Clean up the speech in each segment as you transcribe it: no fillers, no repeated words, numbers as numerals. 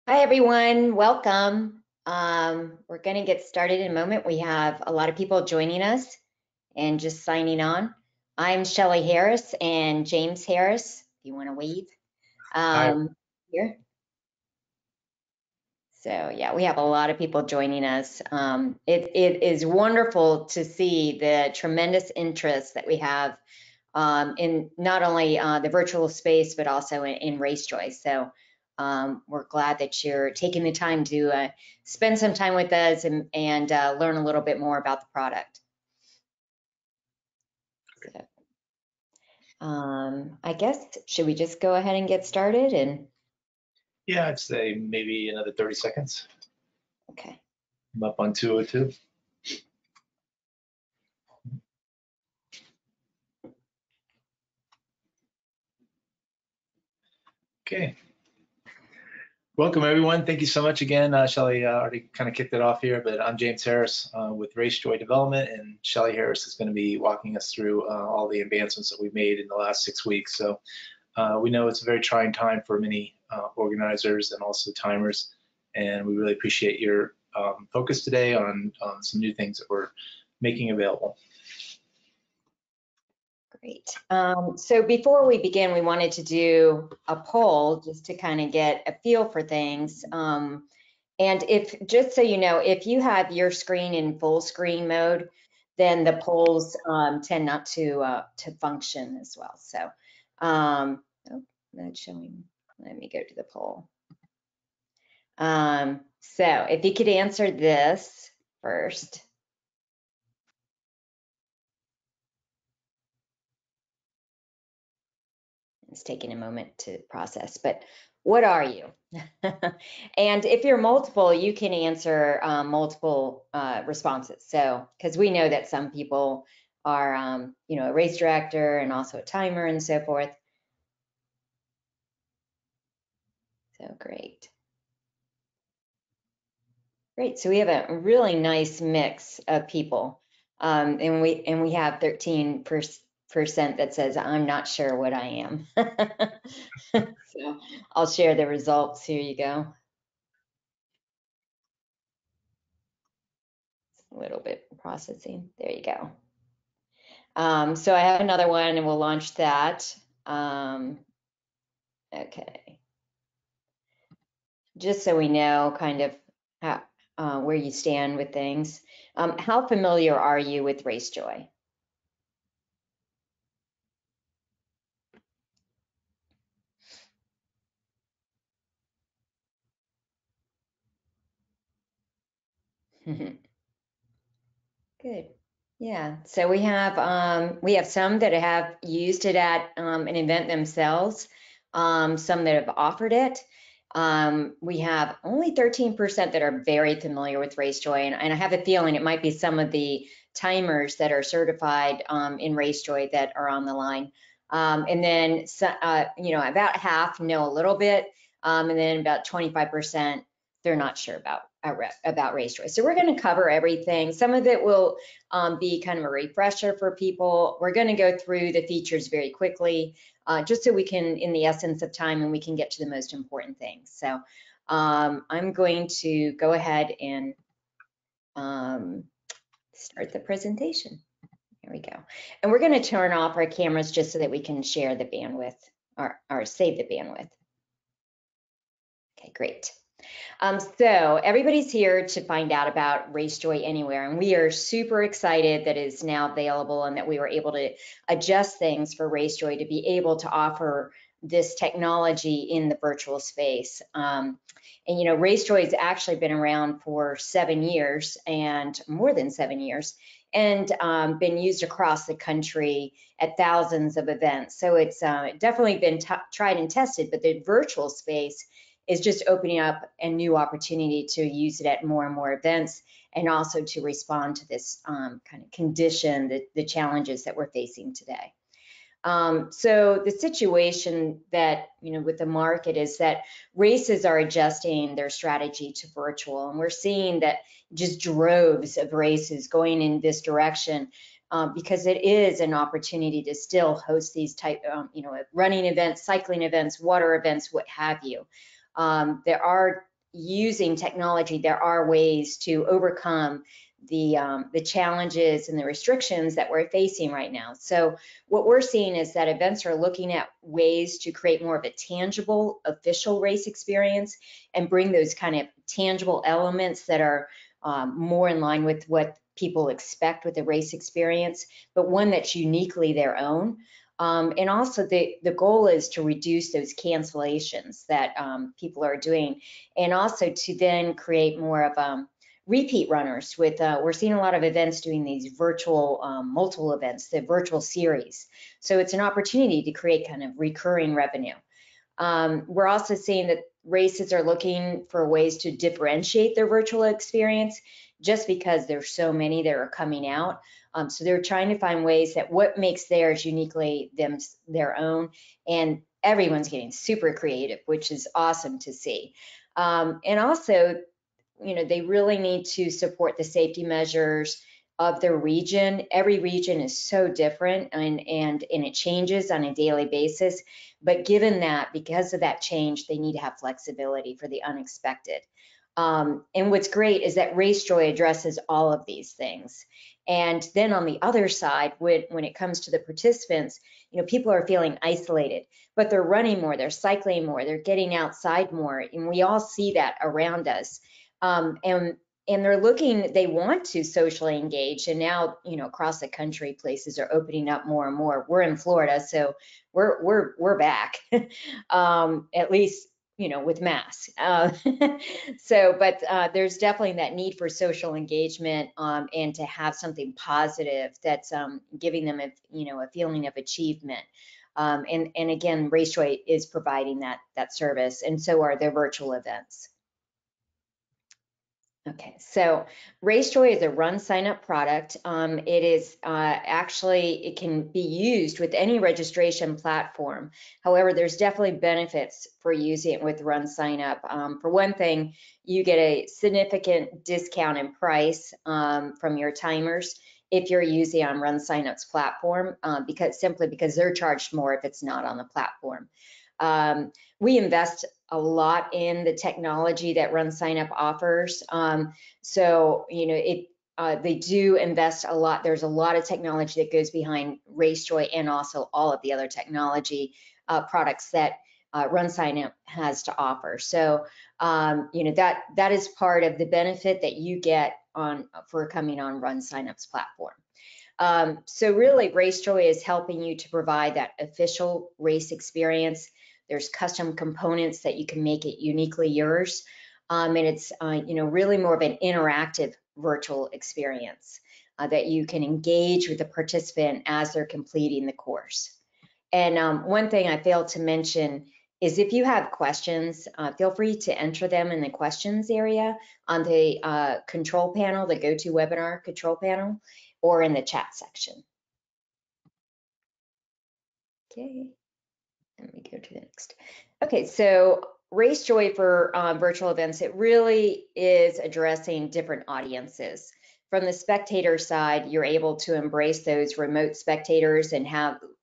Hi, everyone. Welcome. We're going to get started in a moment. We have a lot of people joining us and just signing on. I'm Shelly Harris and James Harris, if you want to wave here. So yeah, we have a lot of people joining us. It is wonderful to see the tremendous interest that we have in not only the virtual space, but also in RaceJoy. So we're glad that you're taking the time to spend some time with us and learn a little bit more about the product. So, I guess, should we just go ahead and get started? Yeah, I'd say maybe another 30 seconds. Okay. I'm up on 202. Okay. Welcome, everyone. Thank you so much again. Shelly already kind of kicked it off here, but I'm James Harris with RaceJoy Development, and Shelly Harris is going to be walking us through all the advancements that we've made in the last 6 weeks. So we know it's a very trying time for many organizers and also timers, and we really appreciate your focus today on some new things that we're making available. Great. So before we begin, we wanted to do a poll just to kind of get a feel for things. And if, just so you know, if you have your screen in full screen mode, then the polls tend not to function as well. So, oh, not showing. Let me go to the poll. So if you could answer this first. It's taking a moment to process, but what are you? And if you're multiple, you can answer multiple responses. So, because we know that some people are, a race director and also a timer and so forth. So great. Great. So we have a really nice mix of people, and we have 13% that says I'm not sure what I am. So I'll share the results. Here you go. A little bit processing. There you go. So I have another one, and we'll launch that. Okay. Just so we know kind of how, where you stand with things. How familiar are you with RaceJoy? Good. Yeah. So we have some that have used it at an event themselves, some that have offered it. We have only 13% that are very familiar with RaceJoy, and I have a feeling it might be some of the timers that are certified in RaceJoy that are on the line. And then, about half know a little bit, and then about 25% they're not sure about RaceJoy. So we're going to cover everything. Some of it will be kind of a refresher for people. We're going to go through the features very quickly, just so we can, in the essence of time, and we can get to the most important things. So I'm going to go ahead and start the presentation. Here we go. And we're going to turn off our cameras just so that we can share the bandwidth or save the bandwidth. Okay, great. So everybody's here to find out about RaceJoy Anywhere, and we are super excited that it is now available and that we were able to adjust things for RaceJoy to be able to offer this technology in the virtual space. And RaceJoy has actually been around for 7 years, and more than 7 years, and been used across the country at thousands of events. So it's definitely been tried and tested, but the virtual space is just opening up a new opportunity to use it at more and more events, and also to respond to this kind of condition, the challenges that we're facing today. So the situation that, with the market is that races are adjusting their strategy to virtual, and we're seeing that just droves of races going in this direction because it is an opportunity to still host these type, running events, cycling events, water events, what have you. There are using technology, there are ways to overcome the challenges and the restrictions that we're facing right now. So what we're seeing is that events are looking at ways to create more of a tangible, official race experience and bring those kind of tangible elements that are more in line with what people expect with the race experience, but one that's uniquely their own. And also the goal is to reduce those cancellations that people are doing, and also to then create more of repeat runners with, we're seeing a lot of events doing these virtual, multiple events, the virtual series. So it's an opportunity to create kind of recurring revenue. We're also seeing that races are looking for ways to differentiate their virtual experience just because there's so many that are coming out. So they're trying to find ways that what makes theirs uniquely their own, and everyone's getting super creative, which is awesome to see. And also, you know, they really need to support the safety measures of their region. Every region is so different, and it changes on a daily basis. But given that, because of that change, they need to have flexibility for the unexpected. And what's great is that RaceJoy addresses all of these things. And then on the other side, when it comes to the participants, you know, people are feeling isolated, but they're running more, they're cycling more, they're getting outside more, and we all see that around us. And they're looking, they want to socially engage, and now, you know, across the country, places are opening up more and more. We're in Florida, so we're back, at least, you know, with masks. But there's definitely that need for social engagement, and to have something positive that's giving them a feeling of achievement. And again, RaceJoy is providing that service, and so are their virtual events. Okay, so RaceJoy is a RunSignup product. It is it can be used with any registration platform. However, there's definitely benefits for using it with RunSignup. For one thing, you get a significant discount in price from your timers if you're using on RunSignup's platform, because they're charged more if it's not on the platform. We invest a lot in the technology that RunSignup offers. So, you know, they do invest a lot. There's a lot of technology that goes behind RaceJoy and also all of the other technology products that RunSignup has to offer. So, you know, that is part of the benefit that you get for coming on RunSignup's platform. So really, RaceJoy is helping you to provide that official race experience. There's custom components that you can make it uniquely yours. And it's, you know, really more of an interactive virtual experience that you can engage with the participant as they're completing the course. And one thing I failed to mention is if you have questions, feel free to enter them in the questions area on the control panel, the GoToWebinar control panel, or in the chat section. Okay. Let me go to the next. Okay, so RaceJoy for virtual events, it really is addressing different audiences. From the spectator side, you're able to embrace those remote spectators and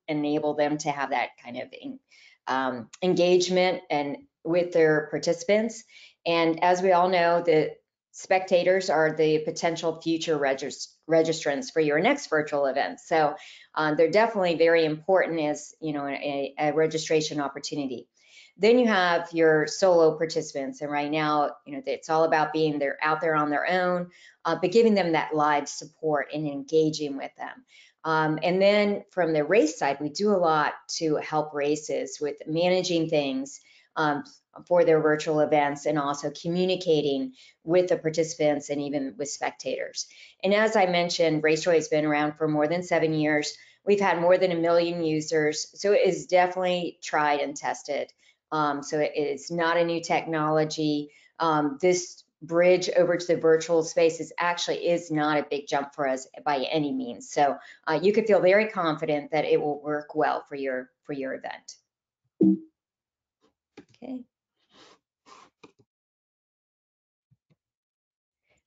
enable them to have that kind of engagement and with their participants. And as we all know, the spectators are the potential future registrants for your next virtual event. So they're definitely very important as, you know, a registration opportunity. Then you have your solo participants, and right now, you know, it's all about being out there on their own, but giving them that live support and engaging with them. And then from the race side, we do a lot to help races with managing things for their virtual events, and also communicating with the participants and even with spectators. And as I mentioned, RaceJoy has been around for more than 7 years. We've had more than 1 million users, so it is definitely tried and tested. So it is not a new technology. This bridge over to the virtual space is not a big jump for us by any means. So you could feel very confident that it will work well for your event. Okay.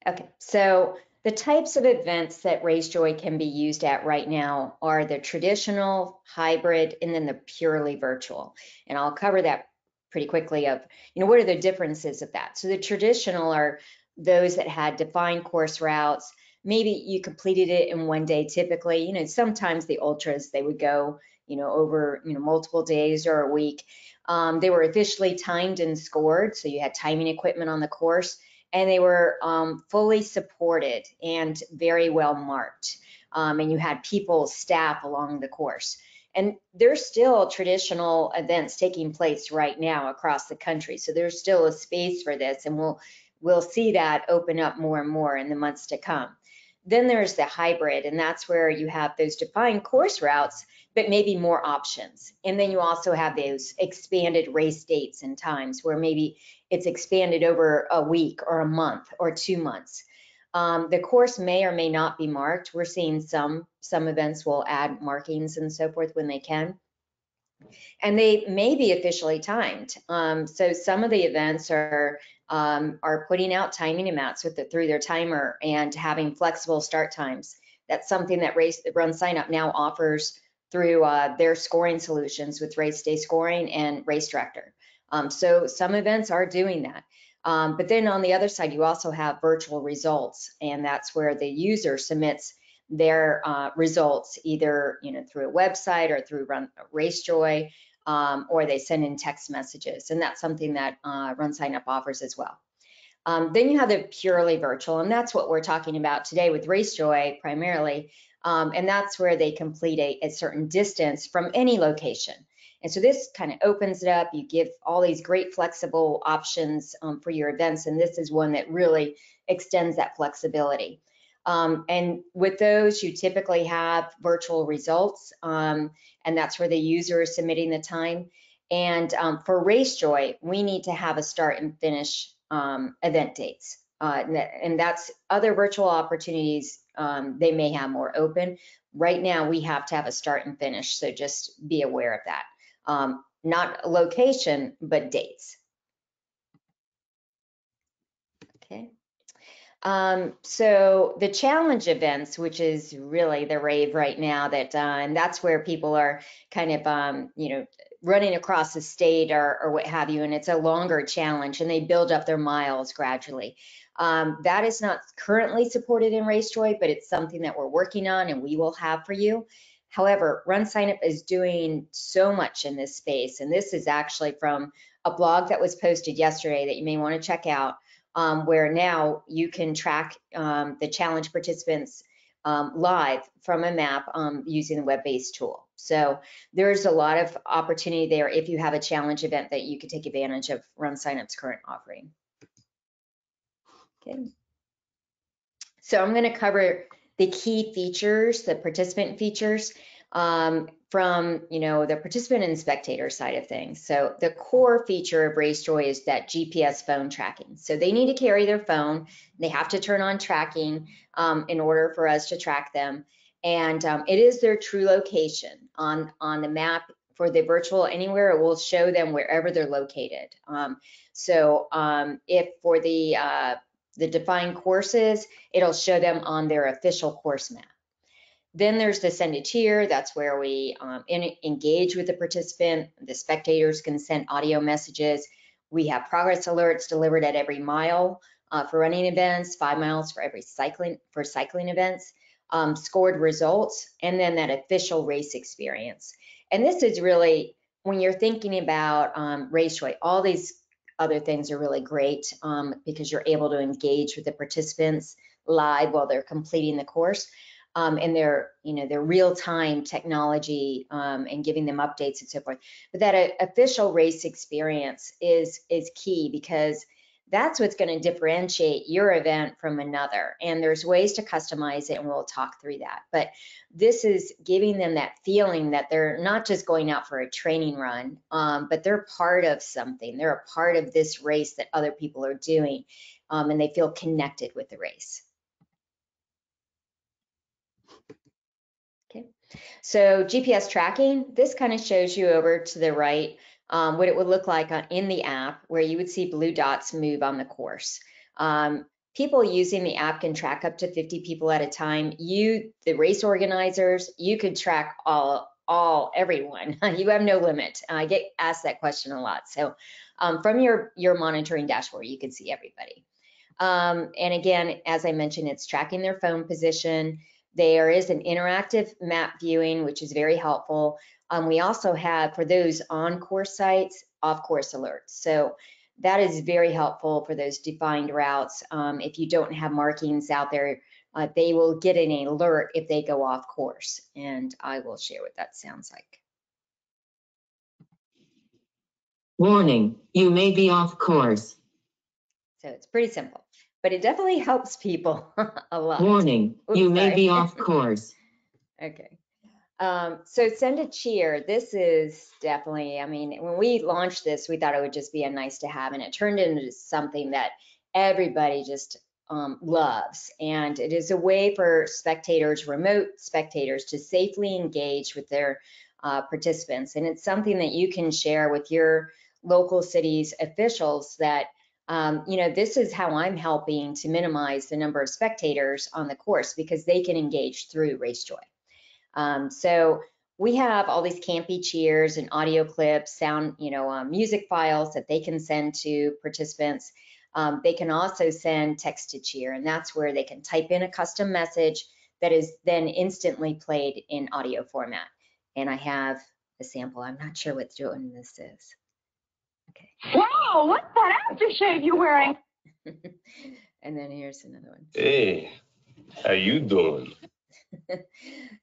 Okay, so the types of events that RaceJoy can be used at right now are the traditional, hybrid, and then the purely virtual. And I'll cover that pretty quickly of, what are the differences of that? So the traditional are those that had defined course routes. Maybe you completed it in one day typically. Sometimes the ultras, they would go, over, multiple days or a week. They were officially timed and scored, so you had timing equipment on the course, and they were fully supported and very well marked. And you had people, staff along the course. And there's still traditional events taking place right now across the country. So there's still a space for this, and we'll see that open up more and more in the months to come. Then there's the hybrid, and that's where you have those defined course routes, but maybe more options. And then you also have those expanded race dates and times where maybe it's expanded over a week or a month or 2 months. The course may or may not be marked. We're seeing some events will add markings and so forth when they can. And they may be officially timed. So some of the events are putting out timing amounts through their timer and having flexible start times. That's something that RunSignup now offers through their scoring solutions with Race Day Scoring and Race Director. So some events are doing that. But then on the other side, you also have virtual results, and that's where the user submits their results either through a website or through RaceJoy, or they send in text messages, and that's something that RunSignup offers as well. Then you have the purely virtual, and that's what we're talking about today with RaceJoy primarily, and that's where they complete a certain distance from any location. And so this kind of opens it up. You give all these great flexible options for your events, and this is one that really extends that flexibility. And with those, you typically have virtual results, and that's where the user is submitting the time. And for RaceJoy, we need to have a start and finish event dates. And that's other virtual opportunities, they may have more open. Right now, we have to have a start and finish, so just be aware of that. Not a location, but dates. Okay. So the challenge events, which is really the rave right now, and that's where people are kind of, running across the state or what have you, and it's a longer challenge, and they build up their miles gradually. That is not currently supported in RaceJoy, but it's something that we're working on and we will have for you. However, RunSignup is doing so much in this space, and this is actually from a blog that was posted yesterday that you may want to check out, where now you can track the challenge participants live from a map using the web-based tool. So there's a lot of opportunity there if you have a challenge event that you could take advantage of RunSignup's current offering. Okay. So I'm going to cover the key features, the participant features from the participant and spectator side of things. So the core feature of RaceJoy is that GPS phone tracking. So they need to carry their phone. They have to turn on tracking in order for us to track them. And it is their true location on the map. For the virtual anywhere, it will show them wherever they're located. If for the defined courses, it'll show them on their official course map. Then there's the send a cheer. That's where we engage with the participant. The spectators can send audio messages. We have progress alerts delivered at every mile for running events, 5 miles for every cycling events, scored results, and then that official race experience. And this is really, when you're thinking about RaceJoy, all these other things are really great because you're able to engage with the participants live while they're completing the course. And their real-time technology and giving them updates and so forth. But that official race experience is key, because that's what's going to differentiate your event from another. And there's ways to customize it, and we'll talk through that. But this is giving them that feeling that they're not just going out for a training run, but they're part of something. They're a part of this race that other people are doing, and they feel connected with the race. Okay, so GPS tracking, this kind of shows you over to the right what it would look like in the app, where you would see blue dots move on the course. People using the app can track up to 50 people at a time. The race organizers, you could track all everyone. You have no limit. I get asked that question a lot. So from your monitoring dashboard, you can see everybody. And again, as I mentioned, it's tracking their phone position. There is an interactive map viewing, which is very helpful. We also have, for those on-course sites, off-course alerts. So that is very helpful for those defined routes. If you don't have markings out there, they will get an alert if they go off course. And I will share what that sounds like. Warning, you may be off course. So it's pretty simple, but it definitely helps people a lot. Warning, Oops, you may sorry. be off course. Okay. So send a cheer. This is definitely, I mean, when we launched this, we thought it would just be a nice to have, and it turned into something that everybody just loves. And it is a way for spectators, remote spectators, to safely engage with their participants. And it's something that you can share with your local city's officials that, this is how I'm helping to minimize the number of spectators on the course, because they can engage through RaceJoy. So we have all these campy cheers and audio clips, sound, music files that they can send to participants. They can also send text to cheer, and that's where they can type in a custom message that is then instantly played in audio format. And I have a sample. I'm not sure what doing this is. Okay. Wow, what's that aftershave you're wearing? And then here's another one. Hey, how you doing?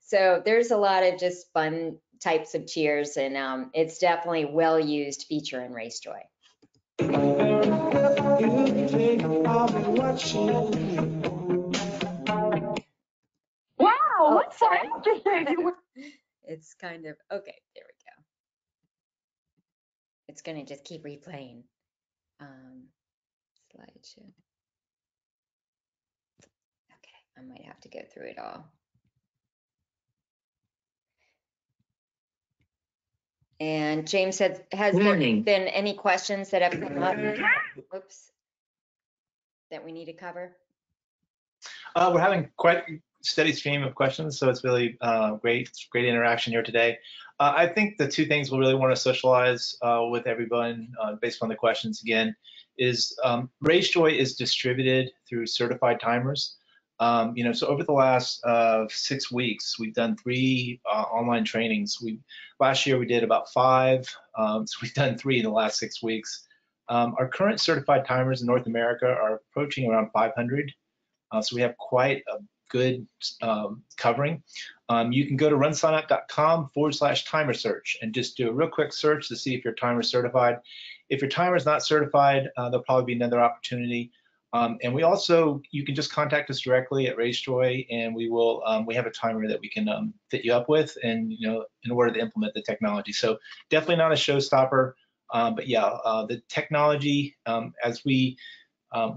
So there's a lot of just fun types of cheers, and it's definitely a well-used feature in RaceJoy. Wow, what's that aftershave you're wearing? It's kind of, okay, there we go. It's gonna just keep replaying. Slideshow. Okay, I might have to go through it all. And James said, has there been any questions that have come up? Whoops. That we need to cover? We're having quite a steady stream of questions, so it's really great interaction here today. I think the two things we'll really want to socialize with everyone based on the questions again is RaceJoy is distributed through certified timers. So over the last 6 weeks, we've done 3 online trainings. Last year we did about 5, so we've done 3 in the last 6 weeks. Our current certified timers in North America are approaching around 500. So we have quite a good covering. You can go to runsignup.com/timer search and just do a real quick search to see if your timer is certified. If your timer is not certified, there'll probably be another opportunity. And you can just contact us directly at RaceJoy, and we have a timer that we can fit you up with, and in order to implement the technology. So definitely not a showstopper, but yeah, the technology, we're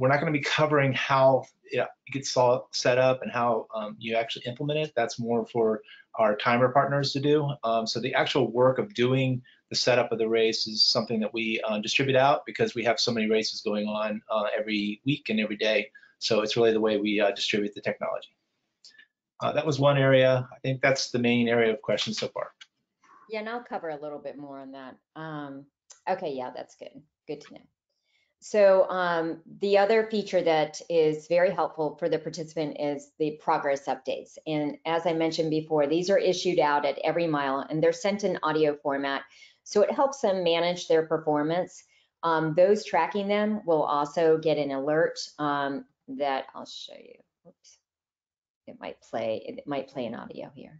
not going to be covering how it gets set up and how you actually implement it. That's more for our timer partners to do. So the actual work of doing the setup of the race is something that we distribute out, because we have so many races going on every week and every day. So it's really the way we distribute the technology. That was one area. I think that's the main area of questions so far. Yeah, and I'll cover a little bit more on that. Okay, yeah, that's good. Good to know. So the other feature that is very helpful for the participant is the progress updates. And as I mentioned before, these are issued out at every mile, and they're sent in audio format. So it helps them manage their performance. Those tracking them will also get an alert that I'll show you. Oops. It might play an audio here.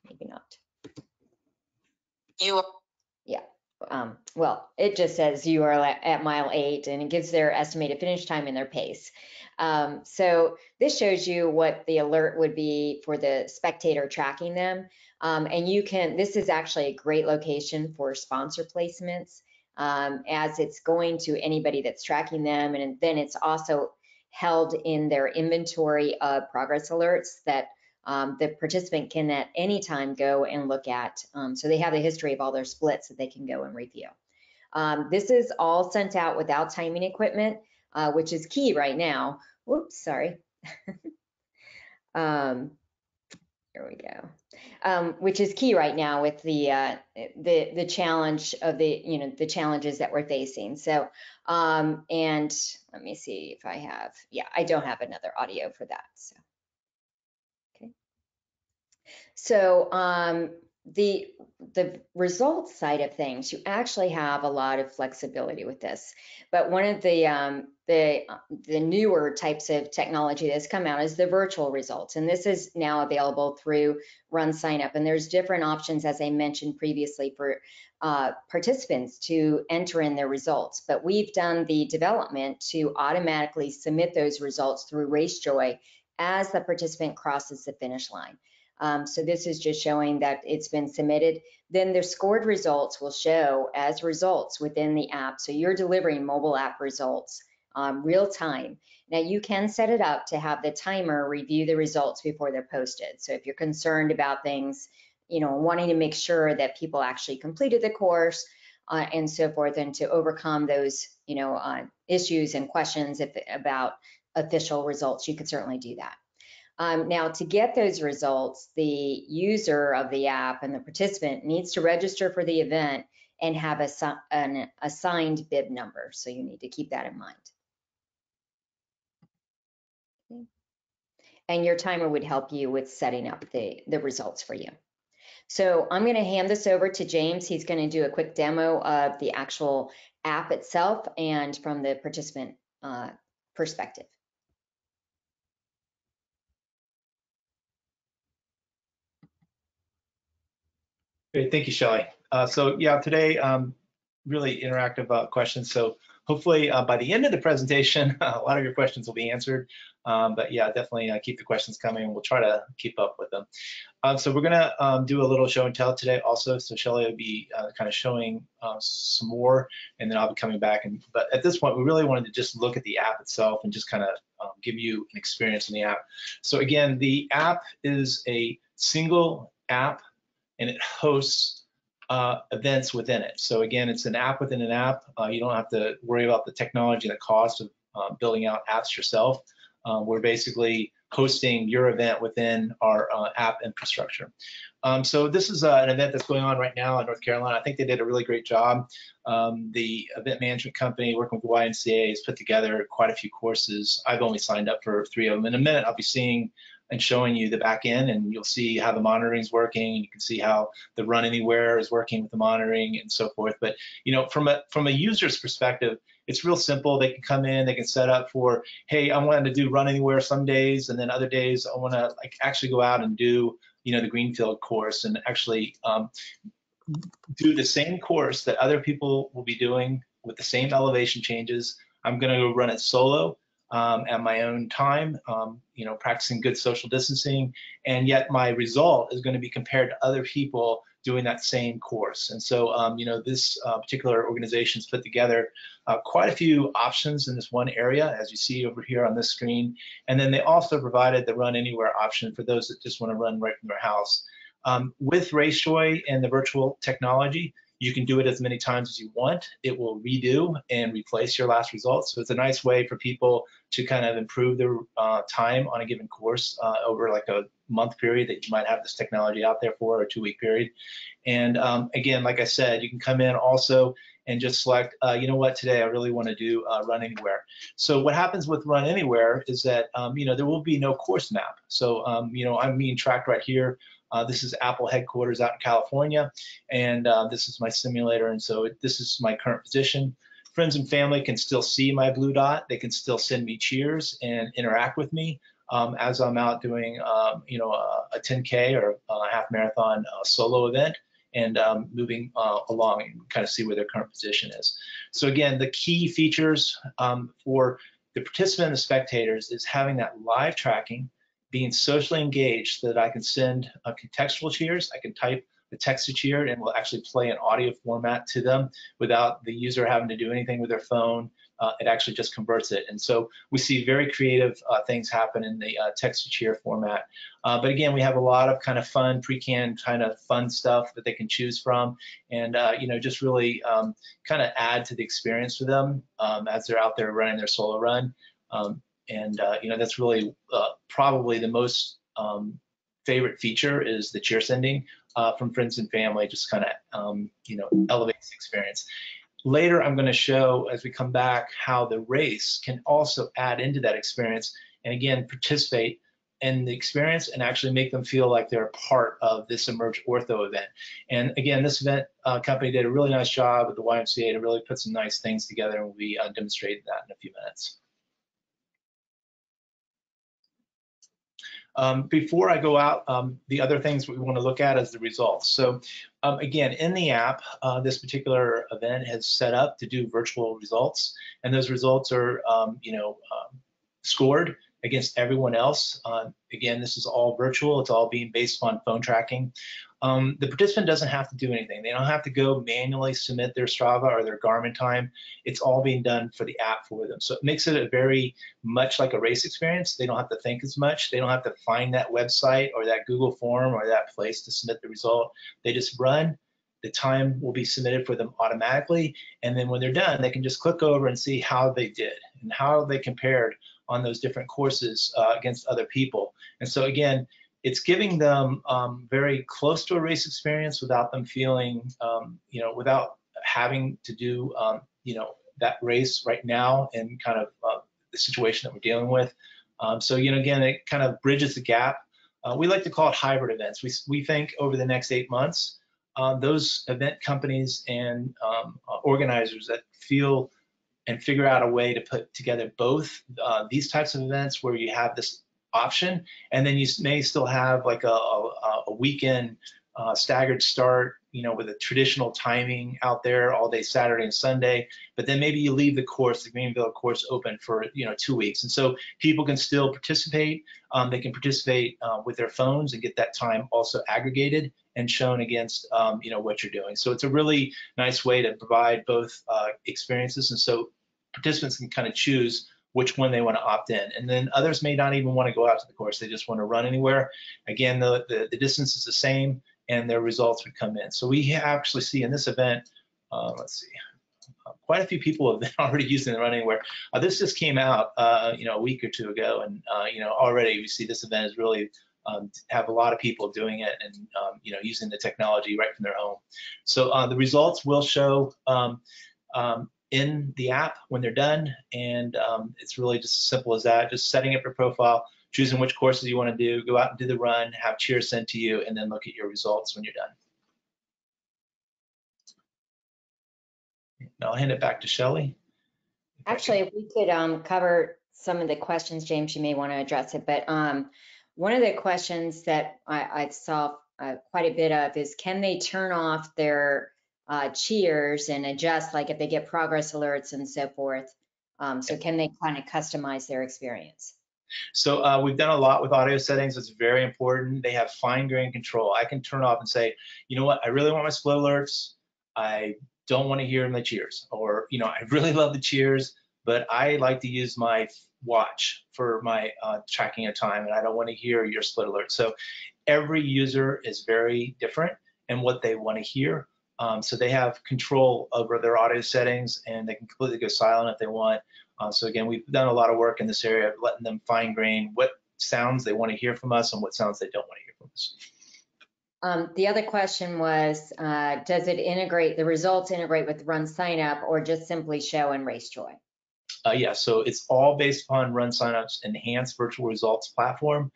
Maybe not. Yeah. Well, it just says you are at mile 8, and it gives their estimated finish time and their pace. So this shows you what the alert would be for the spectator tracking them. And this is actually a great location for sponsor placements, as it's going to anybody that's tracking them. And then it's also held in their inventory of progress alerts that the participant can at any time go and look at. So they have a history of all their splits that they can go and review. This is all sent out without timing equipment, which is key right now. Whoops, sorry. Here we go. which is key right now with the challenge of the challenges that we're facing. So, and let me see if I have, yeah, I don't have another audio for that. So, okay. So, the results side of things, you actually have a lot of flexibility with this. But one of the newer types of technology that's come out is the virtual results, and this is now available through RunSignup. And there's different options, as I mentioned previously, for participants to enter in their results. But we've done the development to automatically submit those results through RaceJoy as the participant crosses the finish line. So this is just showing that it's been submitted. Then the scored results will show as results within the app. So you're delivering mobile app results real time. Now you can set it up to have the timer review the results before they're posted. So if you're concerned about things, wanting to make sure that people actually completed the course and so forth, and to overcome those, issues and questions about official results, you could certainly do that. Now, to get those results, the user of the app and the participant needs to register for the event and have an assigned bib number. So you need to keep that in mind. Okay. And your timer would help you with setting up the results for you. So I'm going to hand this over to James. He's going to do a quick demo of the actual app itself and from the participant perspective. Great, thank you, Shelly. So yeah, today, really interactive questions. So hopefully by the end of the presentation, a lot of your questions will be answered. But yeah, definitely keep the questions coming. We'll try to keep up with them. So we're gonna do a little show and tell today also. So Shelly will be kind of showing some more, and then I'll be coming back. But at this point, we really wanted to just look at the app itself and just kind of give you an experience in the app. So again, the app is a single app, and it hosts events within it. So again, it's an app within an app. You don't have to worry about the technology and the cost of building out apps yourself. We're basically hosting your event within our app infrastructure. So this is an event that's going on right now in North Carolina. I think they did a really great job. The event management company working with the YMCA has put together quite a few courses. I've only signed up for 3 of them. In a minute, I'll be seeing and showing you the back end, and you'll see how the monitoring is working. You can see how the Run Anywhere is working with the monitoring and so forth. But from a user's perspective, it's real simple. They can come in, they can set up for, hey, I wanted to do Run Anywhere some days, and then other days I want to actually go out and do the Greenfield course and actually do the same course that other people will be doing with the same elevation changes. I'm going to go run it solo. At my own time, practicing good social distancing, and yet my result is going to be compared to other people doing that same course. And so, this particular organization's put together quite a few options in this one area, as you see over here on this screen. And then they also provided the Run Anywhere option for those that just want to run right from their house. With RaceJoy and the virtual technology, you can do it as many times as you want. It will redo and replace your last results. So it's a nice way for people to kind of improve their time on a given course over like a month period that you might have this technology out there for, or a 2-week period. And again, like I said, you can come in also and just select, you know what, today I really want to do Run Anywhere. So what happens with Run Anywhere is that, there will be no course map. So, I'm being tracked right here. This is Apple headquarters out in California, and this is my simulator, and so this is my current position. Friends and family can still see my blue dot. They can still send me cheers and interact with me as I'm out doing, a 10K or a half marathon solo event, and moving along and kind of see where their current position is. So again, the key features for the participant and the spectators is having that live tracking, being socially engaged, so that I can send contextual cheers. I can type the text to cheer, and we'll actually play an audio format to them without the user having to do anything with their phone. It actually just converts it. And so we see very creative things happen in the text to cheer format. But again, we have a lot of kind of fun, pre-canned kind of fun stuff that they can choose from, and just really kind of add to the experience for them as they're out there running their solo run. That's really probably the most favorite feature is the cheer sending from friends and family. Just kind of elevates the experience. Later, I'm going to show, as we come back, how the race can also add into that experience and again participate in the experience and actually make them feel like they're a part of this Emerge Ortho event. And again, this event company did a really nice job with the YMCA to really put some nice things together, and we'll be demonstrating that in a few minutes. Before I go out, the other things we want to look at is the results. So again, in the app, this particular event has set up to do virtual results, and those results are scored against everyone else. Again, this is all virtual. It's all being based on phone tracking. The participant doesn't have to do anything. They don't have to go manually submit their Strava or their Garmin time. It's all being done for the app for them. So it makes it a very much like a race experience. They don't have to think as much. They don't have to find that website or that Google form or that place to submit the result. They just run. The time will be submitted for them automatically. And then when they're done, they can just click over and see how they did and how they compared on those different courses against other people. And so again, it's giving them very close to a race experience without them feeling, without having to do, that race right now and kind of the situation that we're dealing with. So, again, it kind of bridges the gap. We like to call it hybrid events. We think over the next 8 months, those event companies and organizers that feel and figure out a way to put together both these types of events where you have this option, and then you may still have like a weekend staggered start, with a traditional timing out there all day Saturday and Sunday, but then maybe you leave the course, the Greenville course, open for 2 weeks, and so people can still participate. They can participate with their phones and get that time also aggregated and shown against what you're doing. So it's a really nice way to provide both experiences, and so participants can kind of choose which one they want to opt in. And then others may not even want to go out to the course. They just want to run anywhere. Again, the distance is the same and their results would come in. So we actually see in this event, let's see, quite a few people have been already using the Run Anywhere. This just came out, a week or two ago, and already we see this event is really have a lot of people doing it and using the technology right from their home. So the results will show in the app when they're done, and it's really just as simple as that. Just setting up your profile, choosing which courses you want to do, go out and do the run, have cheers sent to you, and then look at your results when you're done. Now I'll hand it back to Shelley. Actually, if we could cover some of the questions, James, you may want to address it, but one of the questions that I saw quite a bit of is, can they turn off their cheers and adjust, like if they get progress alerts and so forth? So can they kind of customize their experience? So we've done a lot with audio settings. It's very important. They have fine-grained control. I can turn off and say, you know what, I really want my split alerts. I don't want to hear my cheers, or I really love the cheers, but I like to use my watch for my tracking of time, and I don't want to hear your split alert. So every user is very different in what they want to hear. So they have control over their audio settings, and they can completely go silent if they want. So again, we've done a lot of work in this area of letting them fine grain what sounds they want to hear from us and what sounds they don't want to hear from us. The other question was, does it integrate, the results integrate with RunSignup or just simply show in RaceJoy? Yeah, so it's all based upon RunSignup's enhanced virtual results platform.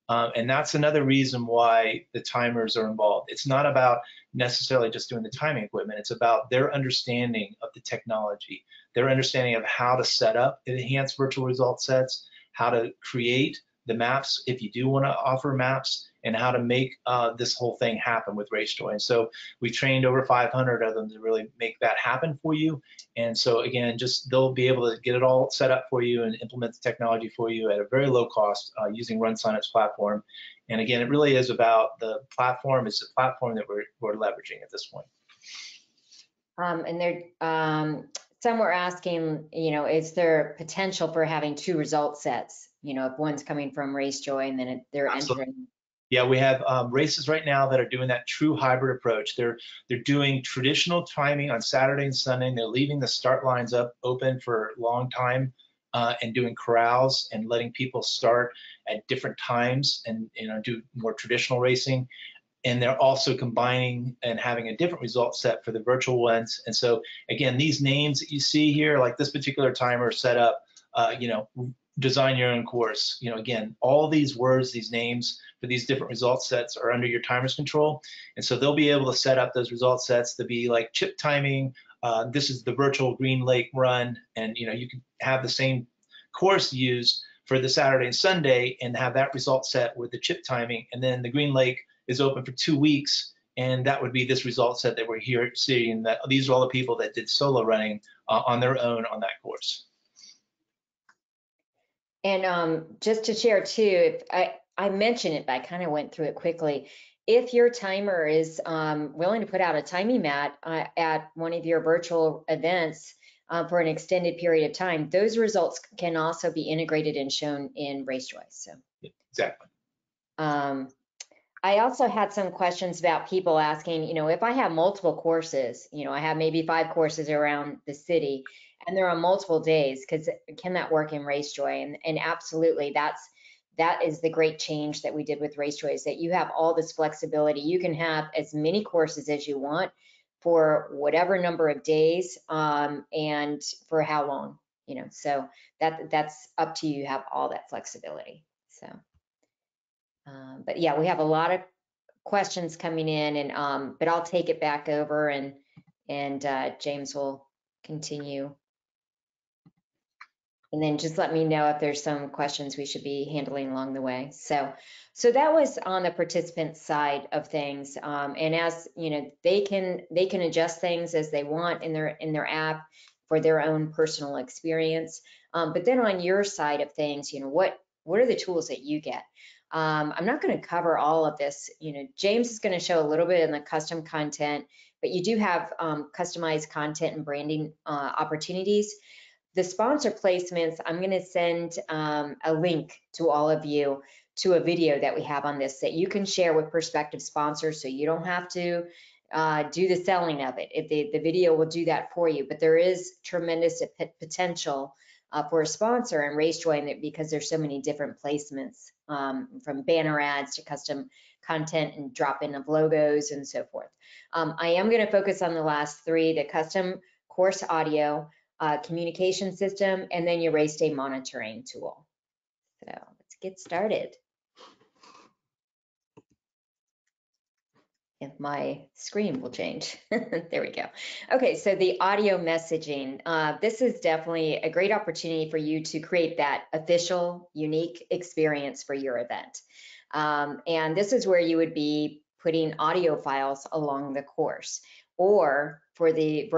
And that's another reason why the timers are involved. It's not about necessarily just doing the timing equipment. It's about their understanding of the technology, their understanding of how to set up enhanced virtual result sets, how to create the maps if you do want to offer maps, and how to make this whole thing happen with RaceJoy. And so we trained over 500 of them to really make that happen for you. And so again, just they'll be able to get it all set up for you and implement the technology for you at a very low cost using RunSignup's platform. And again, it really is about the platform. It's the platform that we're leveraging at this point. And there, some were asking, is there potential for having two result sets? If one's coming from RaceJoy and then they're entering. Yeah, we have races right now that are doing that true hybrid approach. They're doing traditional timing on Saturday and Sunday, and they're leaving the start lines up open for a long time and doing corrals and letting people start at different times and do more traditional racing. And they're also combining and having a different result set for the virtual ones. And so again, these names that you see here, like this particular timer set up, design your own course. Again, all these words, these names for these different result sets are under your timer's control. And so they'll be able to set up those result sets to be like chip timing. This is the virtual Green Lake run. And you can have the same course used for the Saturday and Sunday and have that result set with the chip timing. And then the Green Lake is open for 2 weeks, and that would be this result set that we're here seeing. That these are all the people that did solo running on their own on that course. And just to share too, if I mentioned it, but I kind of went through it quickly. If your timer is willing to put out a timing mat at one of your virtual events for an extended period of time, those results can also be integrated and shown in RaceJoy. So yeah, exactly. I also had some questions about people asking, if I have multiple courses, I have maybe 5 courses around the city and they're on multiple days, can that work in RaceJoy? And absolutely, that is the great change that we did with RaceJoy, is that you have all this flexibility. You can have as many courses as you want for whatever number of days and for how long, so that's up to you. You have all that flexibility. So. But yeah, we have a lot of questions coming in, and but I'll take it back over, and James will continue. And then just let me know if there's some questions we should be handling along the way. So that was on the participant side of things. And as they can adjust things as they want in their app for their own personal experience. But then on your side of things, what are the tools that you get? I'm not going to cover all of this. James is going to show a little bit in the custom content, but you do have customized content and branding opportunities. The sponsor placements, I'm going to send a link to all of you to a video that we have on this that you can share with prospective sponsors, so you don't have to do the selling of it. The video will do that for you, but there is tremendous potential for a sponsor in RaceJoy because there's so many different placements, from banner ads to custom content and drop-in of logos and so forth. I am going to focus on the last 3, the custom course audio, communication system, and then your race day monitoring tool. So let's get started. If my screen will change. There we go. Okay, so the audio messaging. This is definitely a great opportunity for you to create that official, unique experience for your event. And this is where you would be putting audio files along the course. Or for the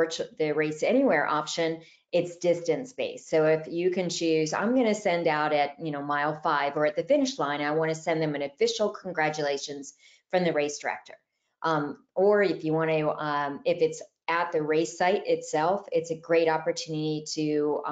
Race Anywhere option, it's distance-based. So if you can choose, I'm going to send out at mile 5 or at the finish line, I want to send them an official congratulations from the race director. Or if you want to, if it's at the race site itself, it's a great opportunity to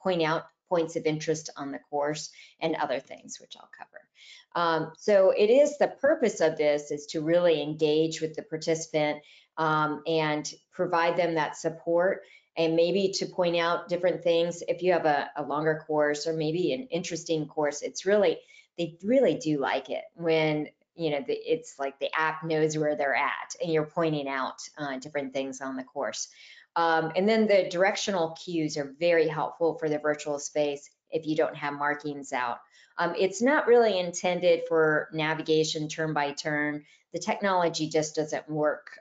point out points of interest on the course and other things, which I'll cover. So it is, the purpose of this is to really engage with the participant and provide them that support, and maybe to point out different things. If you have a longer course or maybe an interesting course, they really do like it when it's like the app knows where they're at and you're pointing out different things on the course. And then the directional cues are very helpful for the virtual space if you don't have markings out. It's not really intended for navigation turn by turn. The technology just doesn't work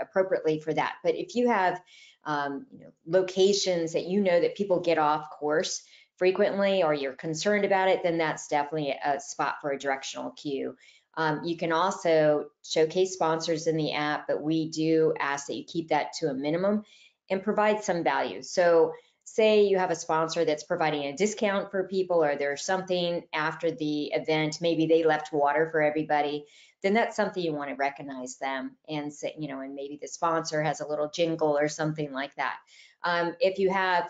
appropriately for that. But if you have locations that that people get off course frequently, or you're concerned about it, then that's definitely a spot for a directional cue. You can also showcase sponsors in the app, but we do ask that you keep that to a minimum and provide some value. So say you have a sponsor that's providing a discount for people, or there's something after the event, maybe they left water for everybody, then that's something you want to recognize them and say, and maybe the sponsor has a little jingle or something like that. If you have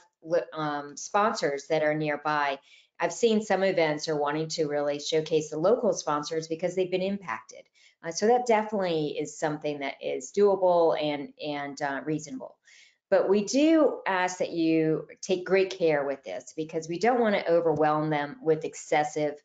sponsors that are nearby, I've seen some events are wanting to really showcase the local sponsors because they've been impacted. So that definitely is something that is doable and reasonable. But we do ask that you take great care with this because we don't want to overwhelm them with excessive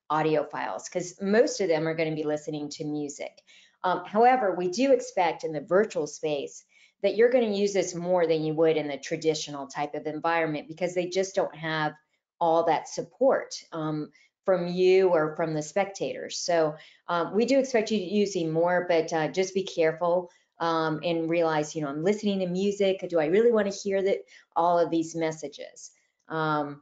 audio files because most of them are going to be listening to music. However, we do expect in the virtual space that you're going to use this more than you would in the traditional type of environment because they just don't have all that support from you or from the spectators. So we do expect you using more, but just be careful and realize, you know, I'm listening to music. Do I really want to hear that all of these messages? And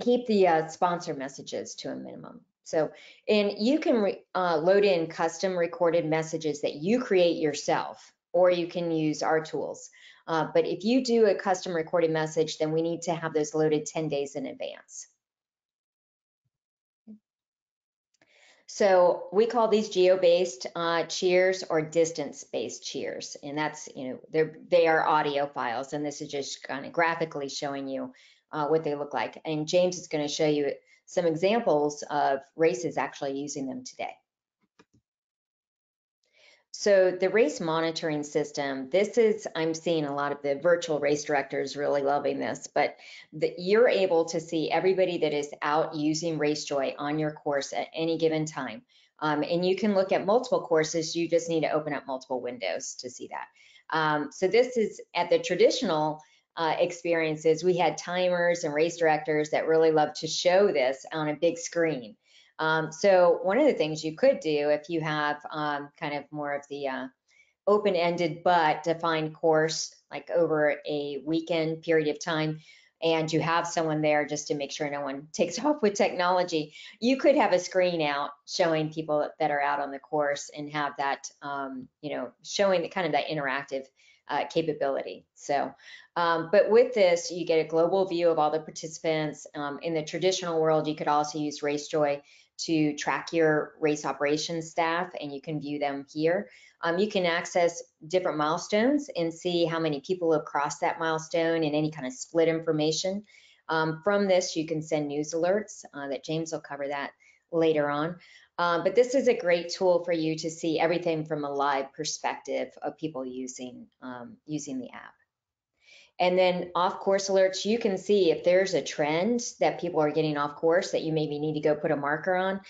keep the sponsor messages to a minimum. So, and you can load in custom recorded messages that you create yourself, or you can use our tools. But if you do a custom recorded message, then we need to have those loaded 10 days in advance. So we call these geo-based cheers or distance-based cheers, and that's, you know, they are audio files, and this is just kind of graphically showing you what they look like. And James is going to show you some examples of races actually using them today. So the race monitoring system, this is, I'm seeing a lot of the virtual race directors really loving this, but you're able to see everybody that is out using RaceJoy on your course at any given time. And you can look at multiple courses, you just need to open up multiple windows to see that. So this is at the traditional experiences, we had timers and race directors that really love to show this on a big screen. So one of the things you could do if you have kind of more of the open-ended but defined course, like over a weekend period of time, and you have someone there just to make sure no one takes off with technology, you could have a screen out showing people that are out on the course and have that, you know, showing the kind of that interactive capability. So, but with this, you get a global view of all the participants. In the traditional world, you could also use RaceJoy to track your race operations staff, and you can view them here. You can access different milestones and see how many people have crossed that milestone and any kind of split information. From this, you can send news alerts that James will cover that later on. But this is a great tool for you to see everything from a live perspective of people using the app. And then off course alerts, you can see if there's a trend that people are getting off course that you maybe need to go put a marker on.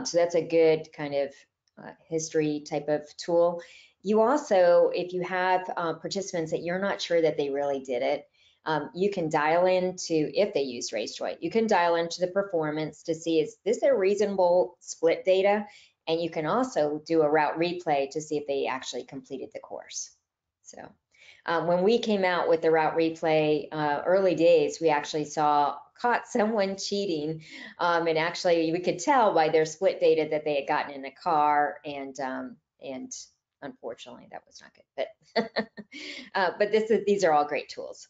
So that's a good kind of history type of tool. You also, if you have participants that you're not sure that they really did it, you can dial into, if they use RaceJoy, you can dial into the performance to see, is this a reasonable split data? And you can also do a route replay to see if they actually completed the course. So when we came out with the route replay early days, we actually caught someone cheating, and actually we could tell by their split data that they had gotten in a car, and unfortunately that was not good. But these are all great tools.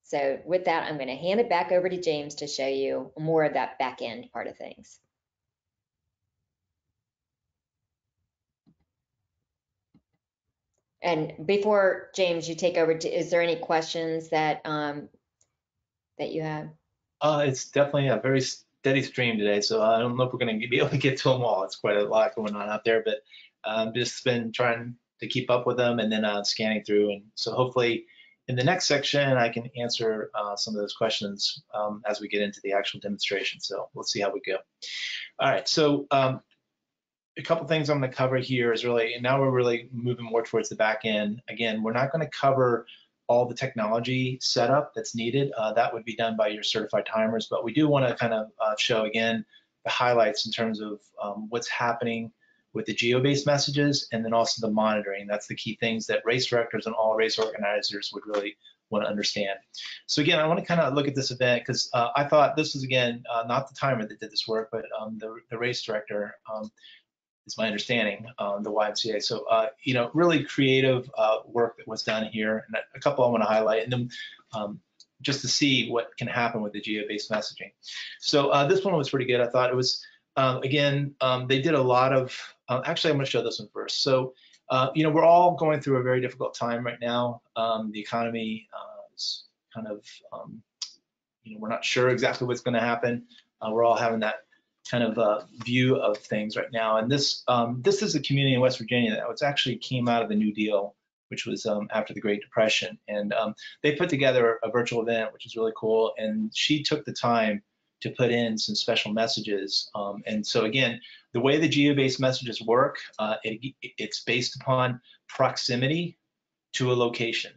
So with that, I'm going to hand it back over to James to show you more of that back end part of things. And before, James, you take over, is there any questions that that you have? It's definitely a very steady stream today, so I don't know if we're going to be able to get to them all. It's quite a lot going on out there, but just been trying to keep up with them and then scanning through. And so hopefully in the next section, I can answer some of those questions as we get into the actual demonstration. So we'll see how we go. All right, so a couple things I'm going to cover here is really, and now we're really moving more towards the back end. Again, we're not going to cover all the technology setup that's needed. That would be done by your certified timers, but we do want to kind of show again the highlights in terms of what's happening with the geo-based messages and then also the monitoring. That's the key things that race directors and all race organizers would really want to understand. So again, I want to kind of look at this event because I thought this was, again, not the timer that did this work, but the race director, is my understanding, the YMCA. So, you know, really creative work that was done here, and a couple I want to highlight, and then just to see what can happen with the geo-based messaging. So this one was pretty good. I thought it was, again, they did a lot of, actually, I'm going to show this one first. So, you know, we're all going through a very difficult time right now. The economy is kind of, you know, we're not sure exactly what's going to happen. We're all having that kind of view of things right now. And this is a community in West Virginia that was actually came out of the New Deal which was after the Great Depression. And they put together a virtual event, which is really cool. And she took the time to put in some special messages. And so again, the way the geo-based messages work, it's based upon proximity to a location.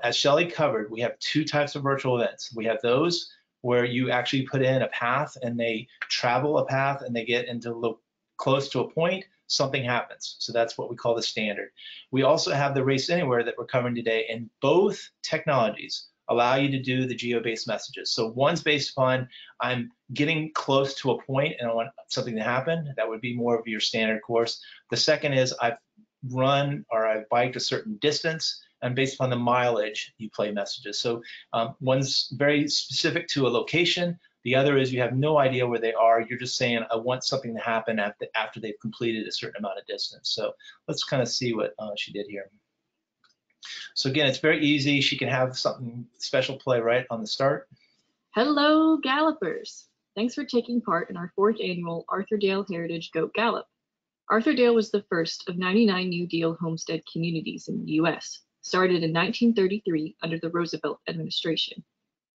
As Shelley covered, we have two types of virtual events. We have those where you actually put in a path and they travel a path and they get into close to a point, something happens. So that's what we call the standard. We also have the Race Anywhere that we're covering today, and both technologies allow you to do the geo-based messages. So one's based upon I'm getting close to a point and I want something to happen. That would be more of your standard course. The second is I've run or I've biked a certain distance, and based upon the mileage, you play messages. So one's very specific to a location. The other is you have no idea where they are. You're just saying, I want something to happen after they've completed a certain amount of distance. So let's kind of see what she did here. So again, it's very easy. She can have something special play right on the start. Hello, gallopers. Thanks for taking part in our 4th annual Arthurdale Heritage Goat Gallop. Arthurdale was the first of 99 New Deal homestead communities in the U.S., started in 1933 under the Roosevelt administration.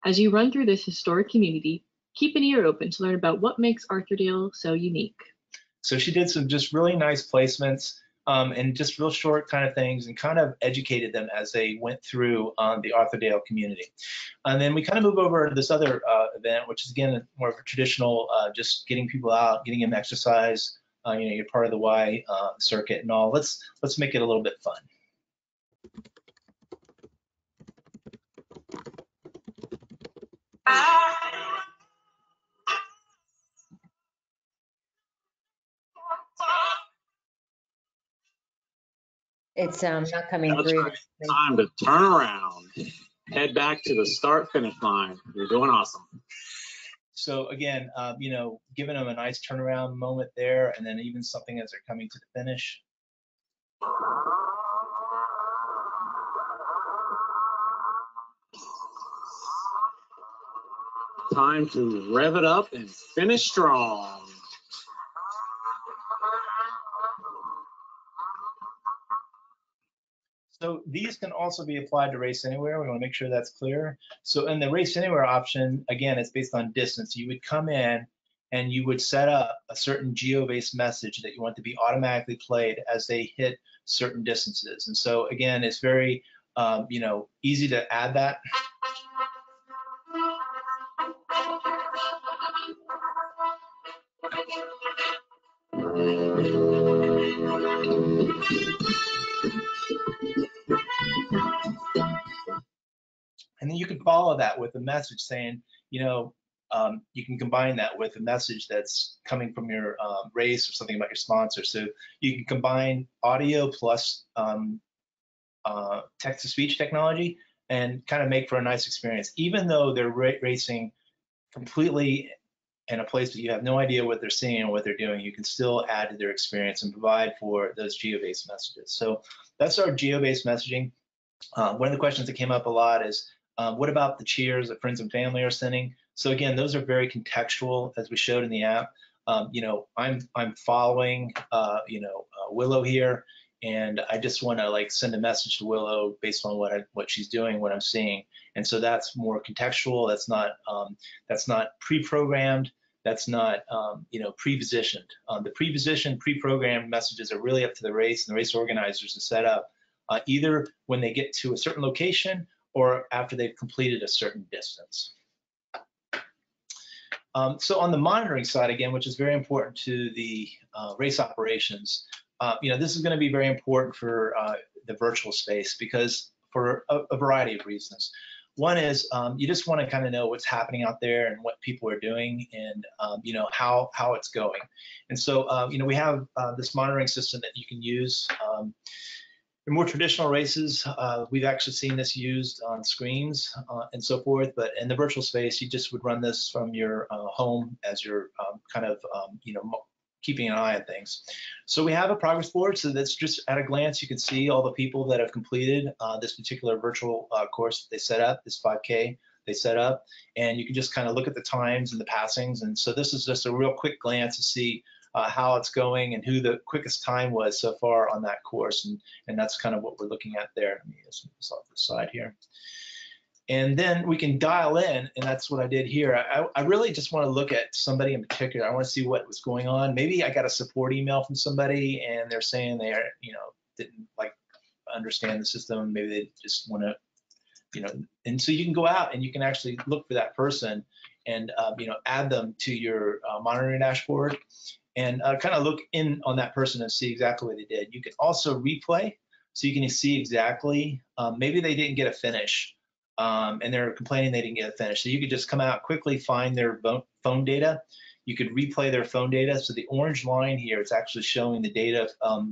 As you run through this historic community, keep an ear open to learn about what makes Arthurdale so unique. So she did some just really nice placements and just real short kind of things, and kind of educated them as they went through the Arthurdale community. And then we kind of move over to this other event, which is again more of a traditional, just getting people out, getting them exercise. You know, you're part of the Y circuit and all. Let's make it a little bit fun. It's not coming through. Right. Time to turn around, head back to the start-finish line. You're doing awesome. So again, you know, giving them a nice turnaround moment there, and then even something as they're coming to the finish. Time to rev it up and finish strong. So these can also be applied to Race Anywhere. We want to make sure that's clear. So in the Race Anywhere option, again, it's based on distance. You would come in and you would set up a certain geo-based message that you want to be automatically played as they hit certain distances. And so again, it's very, you know, easy to add that. And then you can follow that with a message saying, you know, you can combine that with a message that's coming from your race or something about your sponsor. So you can combine audio plus text-to-speech technology and kind of make for a nice experience. Even though they're racing completely in a place that you have no idea what they're seeing or what they're doing, you can still add to their experience and provide for those geo-based messages. So that's our geo-based messaging. One of the questions that came up a lot is, what about the cheers that friends and family are sending? So again, those are very contextual, as we showed in the app. You know, I'm following, you know, Willow here, and I just want to like send a message to Willow based on what she's doing, what I'm seeing. And so that's more contextual. That's not pre-programmed. That's not, you know, pre-positioned. The pre-positioned, pre-programmed messages are really up to the race and the race organizers to set up, either when they get to a certain location or after they've completed a certain distance. So on the monitoring side, again, which is very important to the race operations, you know, this is going to be very important for the virtual space because for a variety of reasons. One is you just want to kind of know what's happening out there and what people are doing and, you know, how it's going. And so, you know, we have this monitoring system that you can use. In more traditional races, we've actually seen this used on screens and so forth, but in the virtual space, you just would run this from your home as you're kind of, you know, keeping an eye on things. So we have a progress board, so that's just at a glance, you can see all the people that have completed this particular virtual course that they set up, this 5K they set up, and you can just kind of look at the times and the passings. And so this is just a real quick glance to see how it's going and who the quickest time was so far on that course, and that's kind of what we're looking at there. Let me just move this off the side here. And then we can dial in, and that's what I did here. I really just want to look at somebody in particular. I want to see what was going on. Maybe I got a support email from somebody, and they're saying they are, didn't like understand the system. Maybe they just want to, and so you can go out and you can actually look for that person and, add them to your monitoring dashboard and kind of look in on that person and see exactly what they did. You can also replay, so you can see exactly, maybe they didn't get a finish. And they're complaining they didn't get a finish. So you could just come out quickly, find their phone data. You could replay their phone data. So the orange line here is actually showing the data,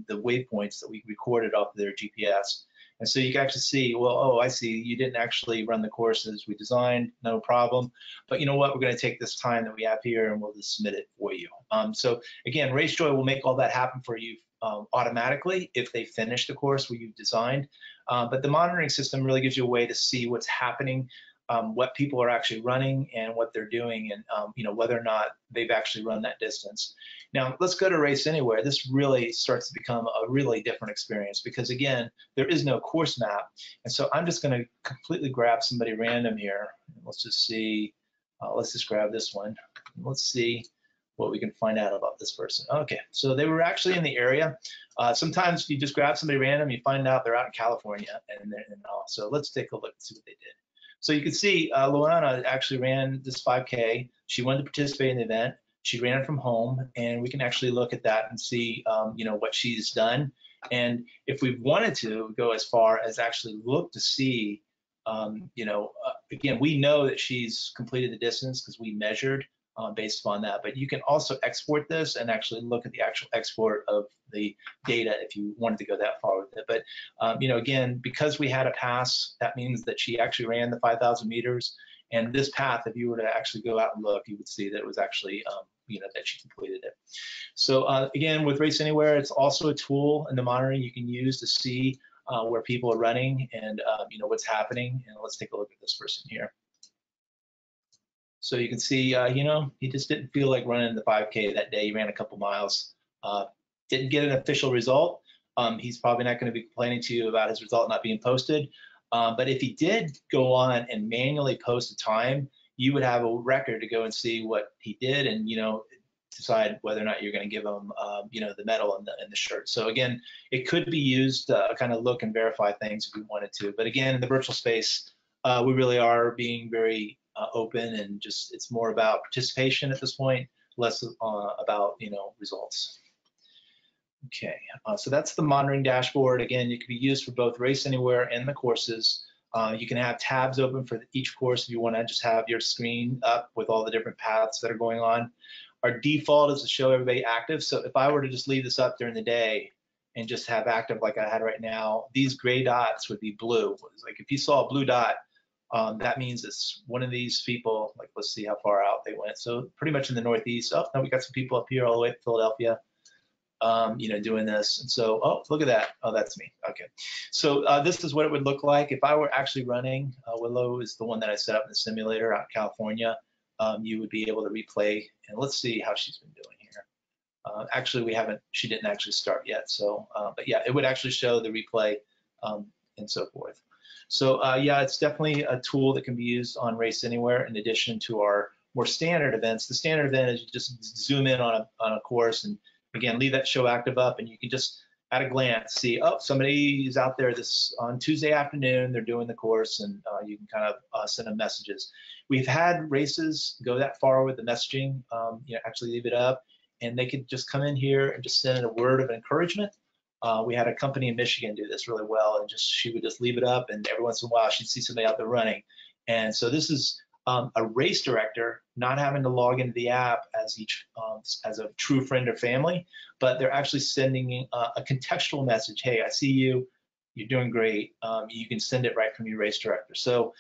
the waypoints that we recorded off of their GPS. And so you can actually see, well, oh, I see, you didn't actually run the courses we designed, no problem. But you know what, we're going to take this time that we have here and we'll just submit it for you. So again, RaceJoy will make all that happen for you automatically if they finish the course where you've designed. But the monitoring system really gives you a way to see what's happening, what people are actually running and what they're doing, and whether or not they've actually run that distance. Now let's go to Race Anywhere. This really starts to become a really different experience because again, there is no course map. And so I'm just going to completely grab somebody random here. Let's just see, let's just grab this one. Let's see what we can find out about this person. Okay, so they were actually in the area. Sometimes you just grab somebody random, you find out they're out in California, and so let's take a look and see what they did. So you can see Luana actually ran this 5K. She wanted to participate in the event. She ran from home, and we can actually look at that and see, what she's done. And if we wanted to go as far as actually look to see, again, we know that she's completed the distance because we measured based upon that. But you can also export this and actually look at the actual export of the data if you wanted to go that far with it. But, again, because we had a pass, that means that she actually ran the 5,000 meters. And this path, if you were to actually go out and look, you would see that it was actually, that she completed it. So again, with Race Anywhere, it's also a tool in the monitoring you can use to see where people are running and, what's happening. And let's take a look at this person here. So you can see, he just didn't feel like running the 5K that day. He ran a couple miles, didn't get an official result. He's probably not going to be complaining to you about his result not being posted. But if he did go on and manually post a time, you would have a record to go and see what he did and, decide whether or not you're going to give him, the medal and the shirt. So again, it could be used to kind of look and verify things if we wanted to. But again, in the virtual space, we really are being very open and just it's more about participation at this point, less about results. Okay, so that's the monitoring dashboard. Again, it can be used for both Race Anywhere and the courses. You can have tabs open for each course if you want to just have your screen up with all the different paths that are going on. Our default is to show everybody active. So if I were to just leave this up during the day and just have active like I had right now, these gray dots would be blue. It's like if you saw a blue dot, that means it's one of these people. Like, let's see how far out they went. So pretty much in the Northeast. Oh, now we got some people up here all the way to Philadelphia, doing this. And so, oh, look at that. Oh, that's me. Okay. So this is what it would look like if I were actually running. Willow is the one that I set up in the simulator out in California. You would be able to replay, and let's see how she's been doing here. Actually, she didn't actually start yet. So, but yeah, it would actually show the replay and so forth. So yeah, it's definitely a tool that can be used on Race Anywhere in addition to our more standard events. The standard event is you just zoom in on a course and again, leave that show active up and you can just at a glance see, oh, somebody is out there on Tuesday afternoon, they're doing the course and you can kind of send them messages. We've had races go that far with the messaging, actually leave it up and they could just come in here and just send in a word of encouragement. We had a company in Michigan do this really well, and she would just leave it up, and every once in a while she'd see somebody out there running. And so this is a race director not having to log into the app as a true friend or family, but they're actually sending a contextual message. Hey, I see you. You're doing great. You can send it right from your race director. So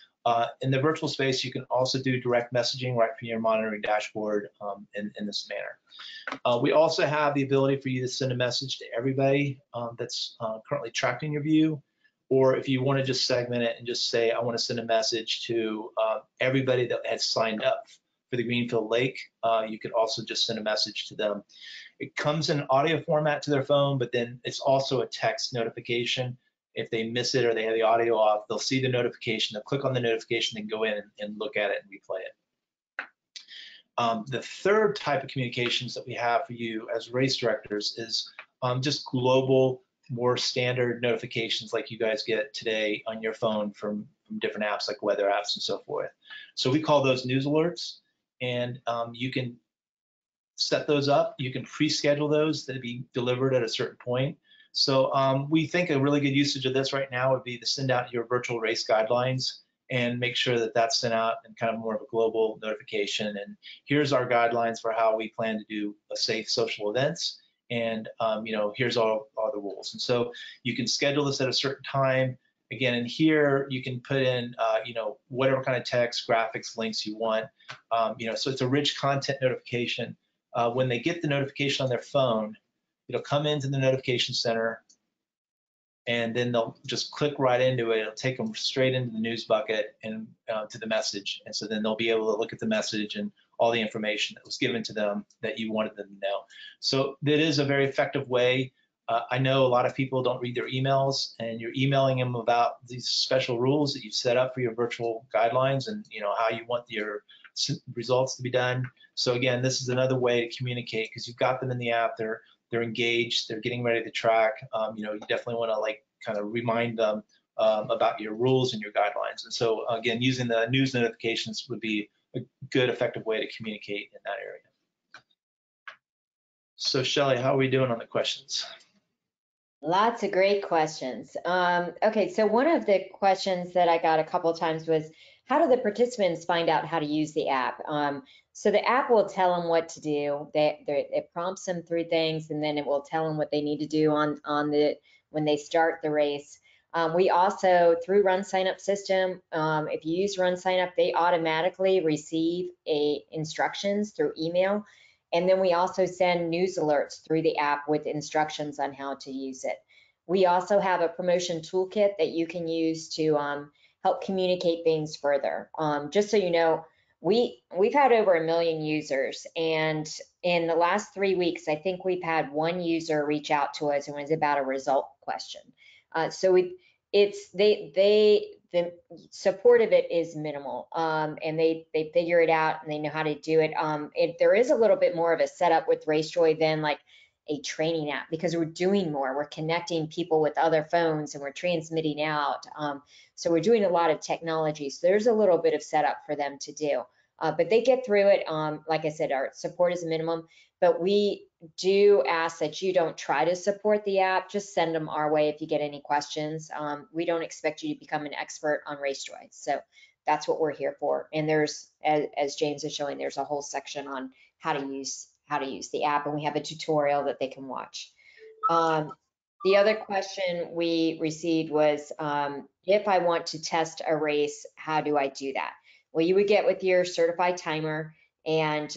in the virtual space, you can also do direct messaging right from your monitoring dashboard in this manner. We also have the ability for you to send a message to everybody that's currently tracked in your view, or if you want to just segment it and just say, I want to send a message to everybody that has signed up for the Greenfield Lake, you could also just send a message to them. It comes in audio format to their phone, but then it's also a text notification. If they miss it or they have the audio off, they'll see the notification, they'll click on the notification and go in and look at it and replay it. The third type of communications that we have for you as race directors is just global, more standard notifications like you guys get today on your phone from different apps like weather apps and so forth. So we call those news alerts, and you can set those up. You can pre-schedule those to be delivered at a certain point. So we think a really good usage of this right now would be to send out your virtual race guidelines and make sure that that's sent out in kind of more of a global notification. And here's our guidelines for how we plan to do a safe social events. And here's all the rules. And so you can schedule this at a certain time. Again, in here, you can put in, whatever kind of text, graphics, links you want. So it's a rich content notification. When they get the notification on their phone, it'll come into the notification center, and then they'll just click right into it. It'll take them straight into the news bucket and to the message. And so then they'll be able to look at the message and all the information that was given to them that you wanted them to know. So that is a very effective way. I know a lot of people don't read their emails, and you're emailing them about these special rules that you've set up for your virtual guidelines and how you want your results to be done. So again, this is another way to communicate because you've got them in the app. They're engaged. They're getting ready to track. You definitely want to kind of remind them about your rules and your guidelines. And so again, using the news notifications would be a good, effective way to communicate in that area. So Shelly, how are we doing on the questions? Lots of great questions. Okay, so one of the questions that I got a couple of times was, how do the participants find out how to use the app? So the app will tell them what to do. It prompts them through things, and then it will tell them what they need to do when they start the race. We also, through RunSignup system, if you use RunSignup, they automatically receive instructions through email. And then we also send news alerts through the app with instructions on how to use it. We also have a promotion toolkit that you can use to help communicate things further. Just so you know, we've had over 1 million users, and in the last 3 weeks, I think we've had one user reach out to us and it was about a result question. So the support of it is minimal, and they figure it out and they know how to do it. There is a little bit more of a setup with RaceJoy than like a training app, because we're doing more. We're connecting people with other phones and we're transmitting out. So we're doing a lot of technology. So there's a little bit of setup for them to do, but they get through it. Like I said, our support is a minimum, but we do ask that you don't try to support the app. Just send them our way if you get any questions. We don't expect you to become an expert on RaceJoy. So that's what we're here for. And there's, as James is showing, there's a whole section on how to use the app, and we have a tutorial that they can watch. The other question we received was, if I want to test a race, how do I do that? Well, you would get with your certified timer and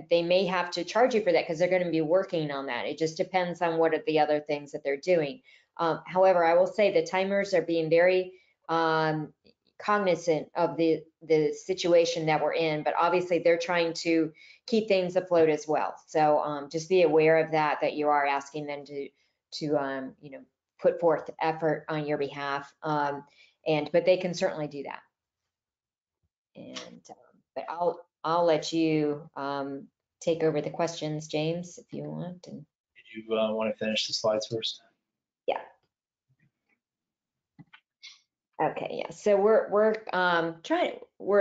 they may have to charge you for that because they're going to be working on that. It just depends on what are the other things that they're doing. However, I will say the timers are being very cognizant of the situation that we're in, but obviously they're trying to keep things afloat as well. So just be aware of that you are asking them to put forth effort on your behalf, but they can certainly do that. And but I'll let you take over the questions, James, if you want. And did you want to finish the slides first? Yeah. Okay, yeah. So we're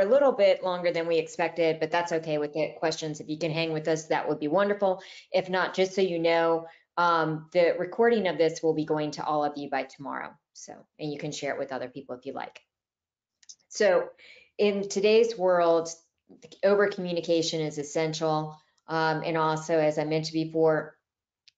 a little bit longer than we expected, but that's okay with the questions. If you can hang with us, that would be wonderful. If not, just so you know, the recording of this will be going to all of you by tomorrow. So, and you can share it with other people if you like. So in today's world, over communication is essential. And also, as I mentioned before,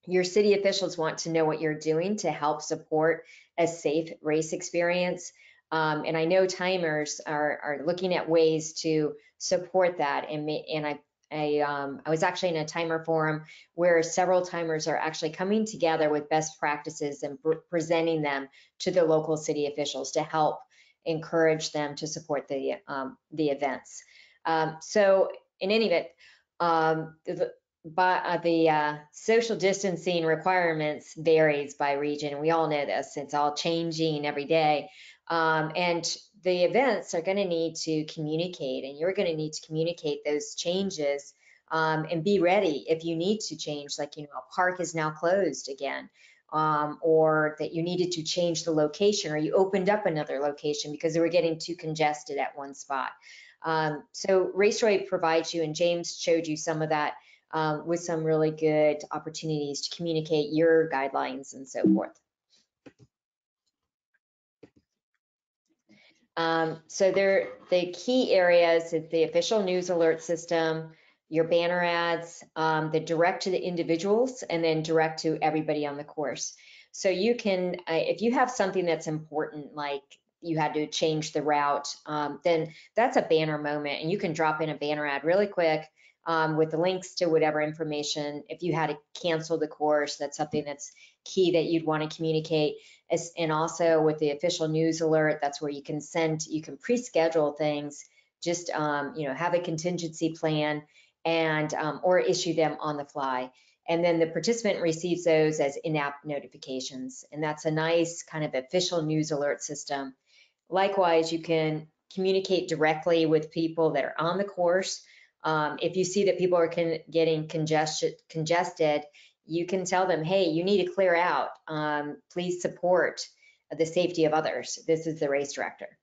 your city officials want to know what you're doing to help support a safe race experience. And I know timers are looking at ways to support that. And I was actually in a timer forum where several timers are actually coming together with best practices and presenting them to the local city officials to help encourage them to support the events. So in any event, social distancing requirements varies by region. We all know this. It's all changing every day. And the events are going to need to communicate, and you're going to need to communicate those changes and be ready if you need to change, like, a park is now closed again, or that you needed to change the location, or you opened up another location because they were getting too congested at one spot. So RaceJoy provides you, and James showed you some of that with some really good opportunities to communicate your guidelines and so forth. So the key areas is the official news alert system, your banner ads, the direct to the individuals, and then direct to everybody on the course. So you can, if you have something that's important, like you had to change the route, then that's a banner moment, and you can drop in a banner ad really quick with the links to whatever information. If you had to cancel the course, that's something that's key that you'd want to communicate. And also with the official news alert, that's where you can pre-schedule things, just have a contingency plan, and or issue them on the fly. And then the participant receives those as in-app notifications, and that's a nice kind of official news alert system. Likewise, you can communicate directly with people that are on the course. If you see that people are getting congested, you can tell them, hey, you need to clear out. Please support the safety of others. This is the race director.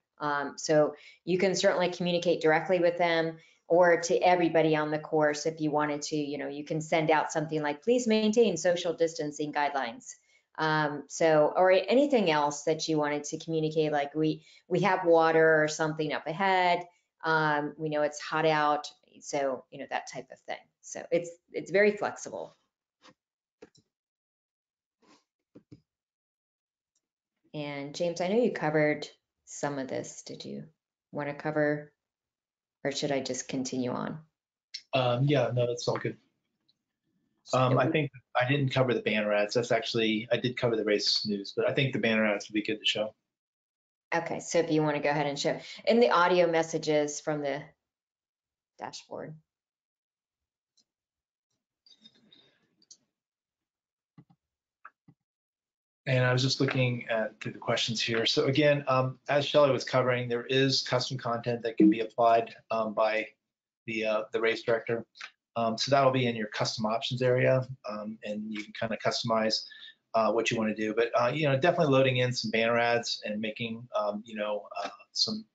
So you can certainly communicate directly with them, or to everybody on the course if you wanted to. You can send out something like, please maintain social distancing guidelines. Or anything else that you wanted to communicate, like we have water or something up ahead. We know it's hot out, so that type of thing. So it's very flexible. And James, I know you covered some of this. Did you want to cover, or should I just continue on? Yeah, no, that's all good. I think I didn't cover the banner ads. I did cover the race news, but I think the banner ads would be good to show. Okay, so if you want to go ahead and show, and the audio messages from the dashboard. And I was just looking through the questions here. So again, as Shelley was covering, there is custom content that can be applied by the race director. So that'll be in your custom options area, and you can kind of customize what you want to do. But definitely loading in some banner ads and making some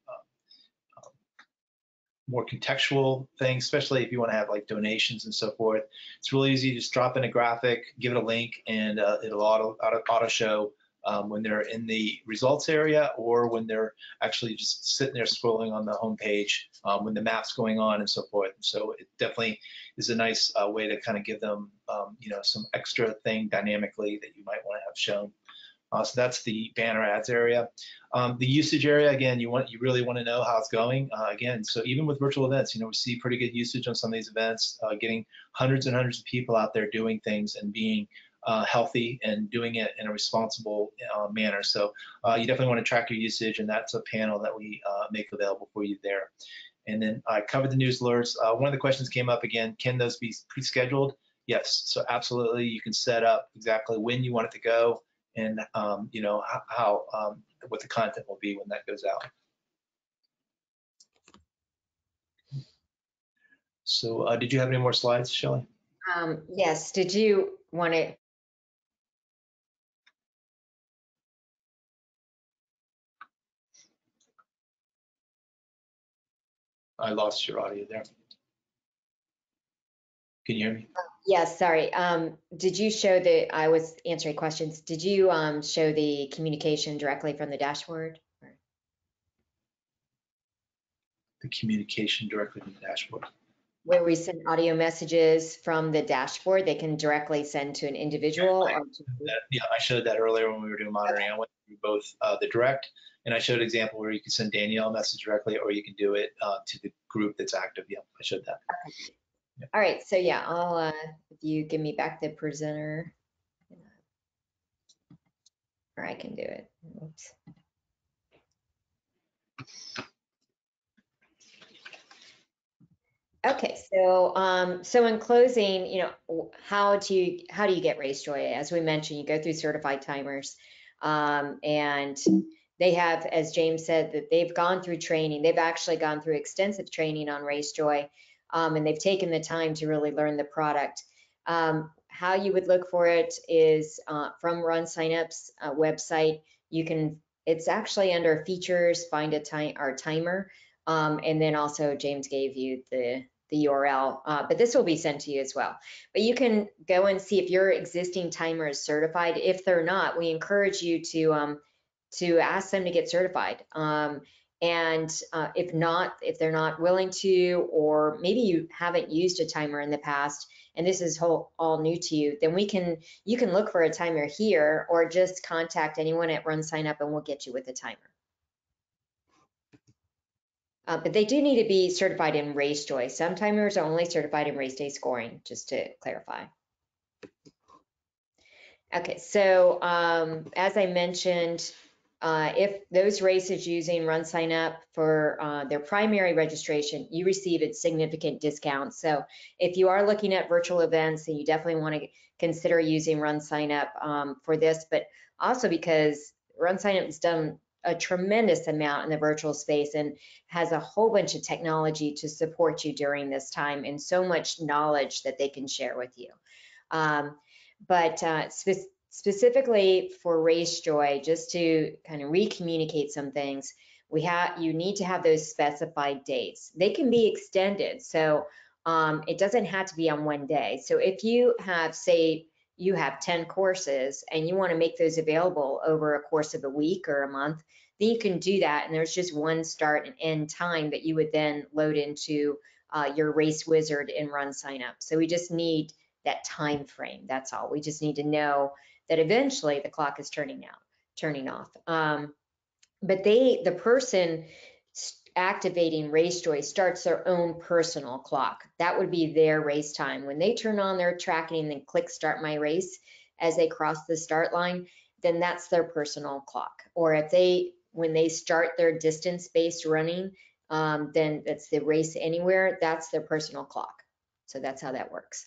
more contextual things, especially if you want to have like donations and so forth. It's really easy. Just drop in a graphic, give it a link, and it'll auto show when they're in the results area, or when they're actually just sitting there scrolling on the home page when the map's going on and so forth. So it definitely is a nice way to kind of give them some extra thing dynamically that you might want to have shown. So that's the banner ads area. The usage area, again, you really want to know how it's going. Again, so even with virtual events, we see pretty good usage on some of these events, getting hundreds and hundreds of people out there doing things and being healthy and doing it in a responsible manner. So you definitely want to track your usage, and that's a panel that we make available for you there. And then I covered the news alerts. One of the questions came up again, can those be pre-scheduled? Yes, so absolutely, you can set up exactly when you want it to go, and how what the content will be when that goes out. So did you have any more slides, Shelley? Yes, did you want to? I lost your audio there. Can you hear me? Yes, sorry. Did you show I was answering questions. Did you show the communication directly from the dashboard? The communication directly from the dashboard. Where we send audio messages from the dashboard, they can directly send to an individual? Yeah, I showed that earlier when we were doing monitoring. Okay. I went through both the direct, and I showed an example where you can send Danielle a message directly, or you can do it to the group that's active. Yeah, I showed that. Okay. Yeah. All right, so yeah, I'll, if you give me back the presenter, or I can do it. Oops. Okay, so in closing, you know, how do you get RaceJoy? As we mentioned, you go through certified timers, and they have, as James said, that they've gone through training. They've actually gone through extensive training on RaceJoy, and they've taken the time to really learn the product. How you would look for it is from RunSignup's website. You can, it's actually under features, find our timer. And then also James gave you the URL, but this will be sent to you as well. But you can go and see if your existing timer is certified. If they're not, we encourage you to ask them to get certified. And if they're not willing to, or maybe you haven't used a timer in the past and this is all new to you, then you can look for a timer here or just contact anyone at RunSignup and we'll get you with a timer. But they do need to be certified in RaceJoy. Some timers are only certified in race day scoring, just to clarify. Okay, so as I mentioned, if those races using RunSignup for their primary registration, you receive a significant discount. So if you are looking at virtual events, then you definitely want to consider using RunSignup for this, but also because RunSignup has done a tremendous amount in the virtual space and has a whole bunch of technology to support you during this time and so much knowledge that they can share with you. Specifically for RaceJoy, just to kind of re-communicate some things, you need to have those specified dates. They can be extended, so it doesn't have to be on one day. So if you have, say, you have 10 courses and you want to make those available over a course of a week or a month, then you can do that. And there's just one start and end time that you would then load into your race wizard in RunSignup. So we just need that time frame. That's all. We just need to know that eventually the clock is turning off. But the person activating RaceJoy starts their own personal clock. That would be their race time. When they turn on their tracking and then click start my race as they cross the start line, then that's their personal clock. Or when they start their distance-based running, then that's the race anywhere, that's their personal clock. So that's how that works.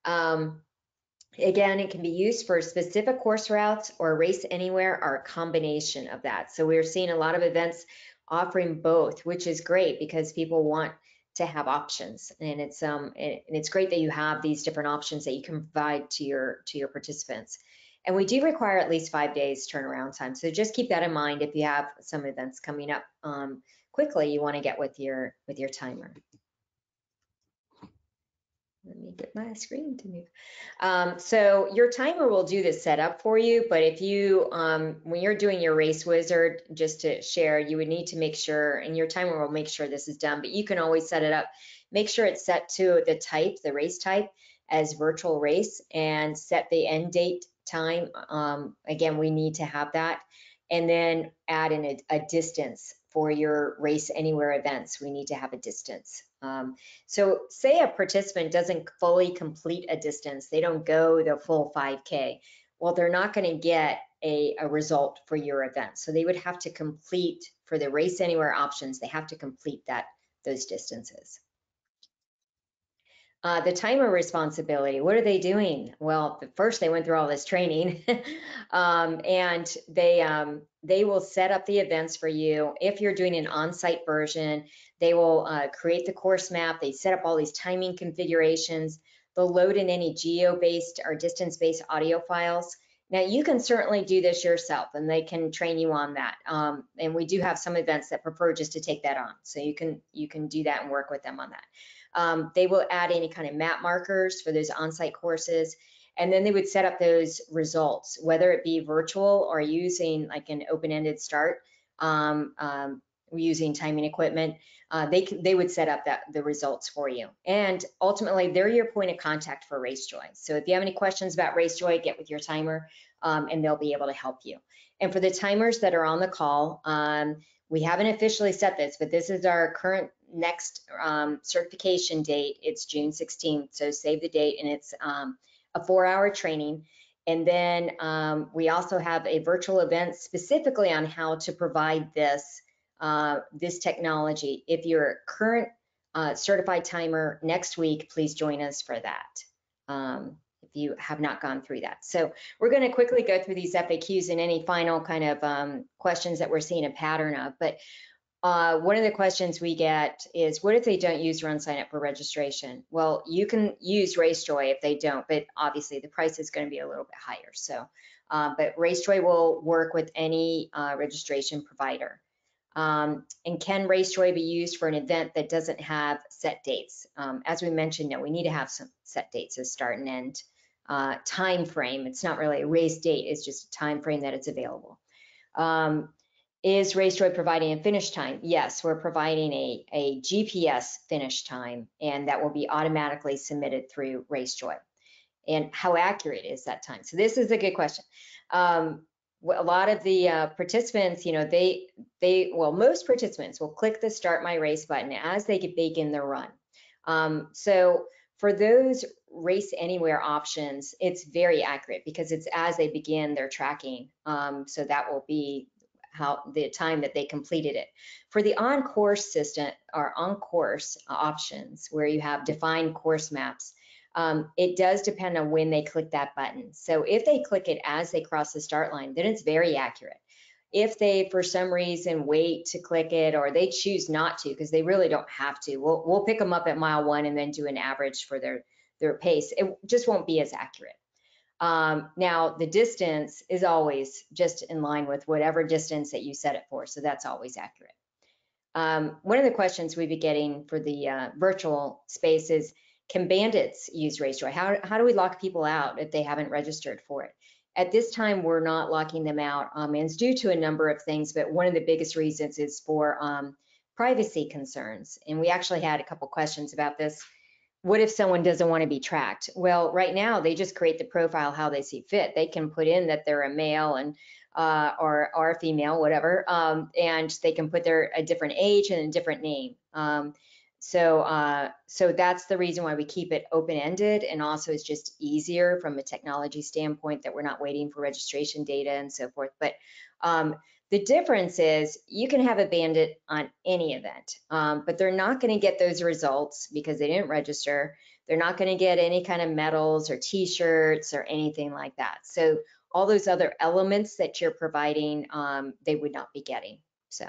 Again, it can be used for specific course routes or race anywhere or a combination of that. So we're seeing a lot of events offering both, which is great because people want to have options, and it's great that you have these different options that you can provide to your participants. And we do require at least 5 days turnaround time, so just keep that in mind if you have some events coming up quickly. You want to get with your timer. Let me get my screen to move. So your timer will do the setup for you, but if you, when you're doing your race wizard, just to share, you would need to make sure, and your timer will make sure this is done, but you can always set it up. Make sure it's set to the race type as virtual race and set the end date time. Again, we need to have that. And then add in a distance for your race anywhere events. We need to have a distance. So say a participant doesn't fully complete a distance, they don't go the full 5K, well, they're not going to get a result for your event. So they would have to complete, for the race anywhere options, they have to complete those distances. The timer responsibility, what are they doing? Well, first they went through all this training and they will set up the events for you. If you're doing an on-site version, they will create the course map. They set up all these timing configurations. They'll load in any geo-based or distance-based audio files. Now you can certainly do this yourself and they can train you on that. And we do have some events that prefer just to take that on. So you can do that and work with them on that. They will add any kind of map markers for those on-site courses. And then they would set up those results, whether it be virtual or using like an open-ended start, using timing equipment. They would set up the results for you. And ultimately, they're your point of contact for RaceJoy. So if you have any questions about RaceJoy, get with your timer and they'll be able to help you. And for the timers that are on the call, we haven't officially set this, but this is our current next certification date. It's June 16th, so save the date, and it's a 4-hour training. And then we also have a virtual event specifically on how to provide this technology. If you're a current certified timer next week, please join us for that. If you have not gone through that. So we're going to quickly go through these FAQs and any final kind of questions that we're seeing a pattern of. But one of the questions we get is, what if they don't use RunSignup for registration? Well, you can use RaceJoy if they don't, but obviously the price is going to be a little bit higher. So, but RaceJoy will work with any registration provider. And can RaceJoy be used for an event that doesn't have set dates? As we mentioned, no, we need to have some set dates as start and end time frame. It's not really a race date, it's just a time frame that it's available. Is RaceJoy providing a finish time? Yes, we're providing a GPS finish time, and that will be automatically submitted through RaceJoy. And how accurate is that time? So this is a good question. A lot of the participants, you know, well, most participants will click the Start My Race button as they begin their run. So for those Race Anywhere options, it's very accurate because it's as they begin their tracking. So that will be how the time that they completed it. For the on-course system or on-course options where you have defined course maps, it does depend on when they click that button. So if they click it as they cross the start line, then it's very accurate. If they, for some reason, wait to click it or they choose not to because they really don't have to, we'll pick them up at mile 1 and then do an average for their pace. It just won't be as accurate. Now, the distance is always just in line with whatever distance that you set it for, so that's always accurate. One of the questions we've been getting for the virtual space is, can bandits use RaceJoy? How do we lock people out if they haven't registered for it? At this time, we're not locking them out, and it's due to a number of things, but one of the biggest reasons is for privacy concerns. And we actually had a couple questions about this. What if someone doesn't want to be tracked? Well, right now, they just create the profile how they see fit. They can put in that they're a male and or a female, whatever, and they can put a different age and a different name. So that's the reason why we keep it open-ended, and also it's just easier from a technology standpoint that we're not waiting for registration data and so forth. But the difference is you can have a bandit on any event, but they're not going to get those results because they didn't register. They're not going to get any kind of medals or t-shirts or anything like that. So all those other elements that you're providing, they would not be getting. So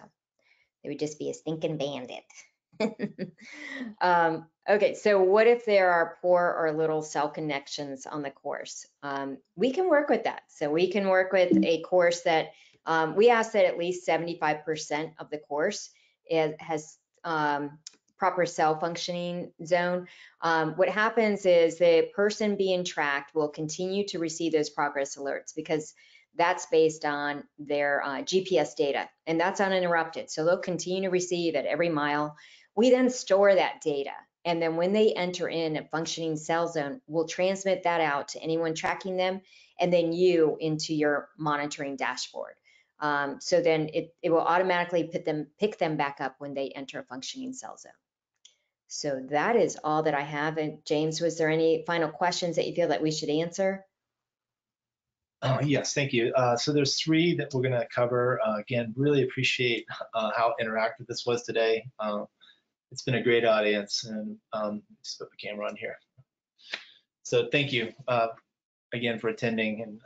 they would just be a stinking bandit. Okay, so what if there are poor or little cell connections on the course? We can work with that. So we can work with a course that we ask that at least 75% of the course has proper cell functioning zone. What happens is the person being tracked will continue to receive those progress alerts because that's based on their GPS data, and that's uninterrupted. So they'll continue to receive at every mile. We then store that data, and then when they enter in a functioning cell zone, we'll transmit that out to anyone tracking them, and then you into your monitoring dashboard. So then it will automatically pick them back up when they enter a functioning cell zone. So that is all that I have. And James, was there any final questions that you feel that we should answer? Yes, thank you. So there's 3 that we're going to cover. Again, really appreciate how interactive this was today. It's been a great audience, and just put the camera on here. So thank you again for attending, and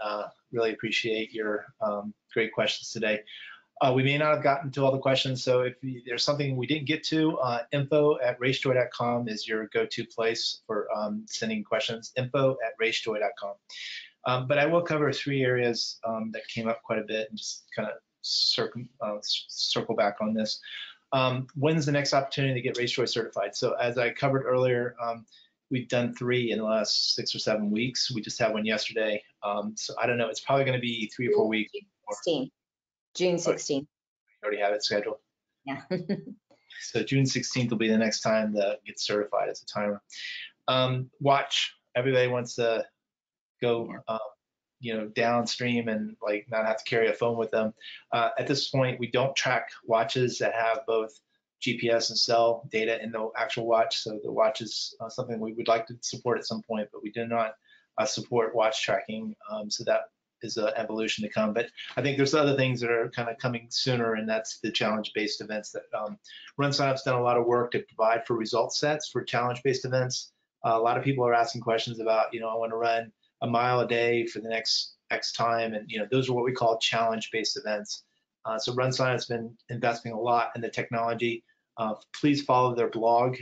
really appreciate your great questions today. We may not have gotten to all the questions, so if there's something we didn't get to, info@racejoy.com is your go-to place for sending questions, info@racejoy.com. But I will cover 3 areas that came up quite a bit and just kind of circle back on this. When's the next opportunity to get RaceJoy certified? So as I covered earlier, we've done 3 in the last 6 or 7 weeks. We just had one yesterday. So I don't know, it's probably going to be 3 or 4 weeks. June 16th. We already have it scheduled. Yeah. So June 16th will be the next time that gets certified as a timer. Watch. Everybody wants to go, downstream and like not have to carry a phone with them. At this point, we don't track watches that have both GPS and cell data in the actual watch. So the watch is something we would like to support at some point, but we do not support watch tracking. So that is an evolution to come. But I think there's other things that are kind of coming sooner, and that's the challenge-based events. That RunSignup's done a lot of work to provide for result sets for challenge-based events. A lot of people are asking questions about, I want to run a mile a day for the next X time, and those are what we call challenge-based events. So RunSignup's been investing a lot in the technology. Please follow their blog.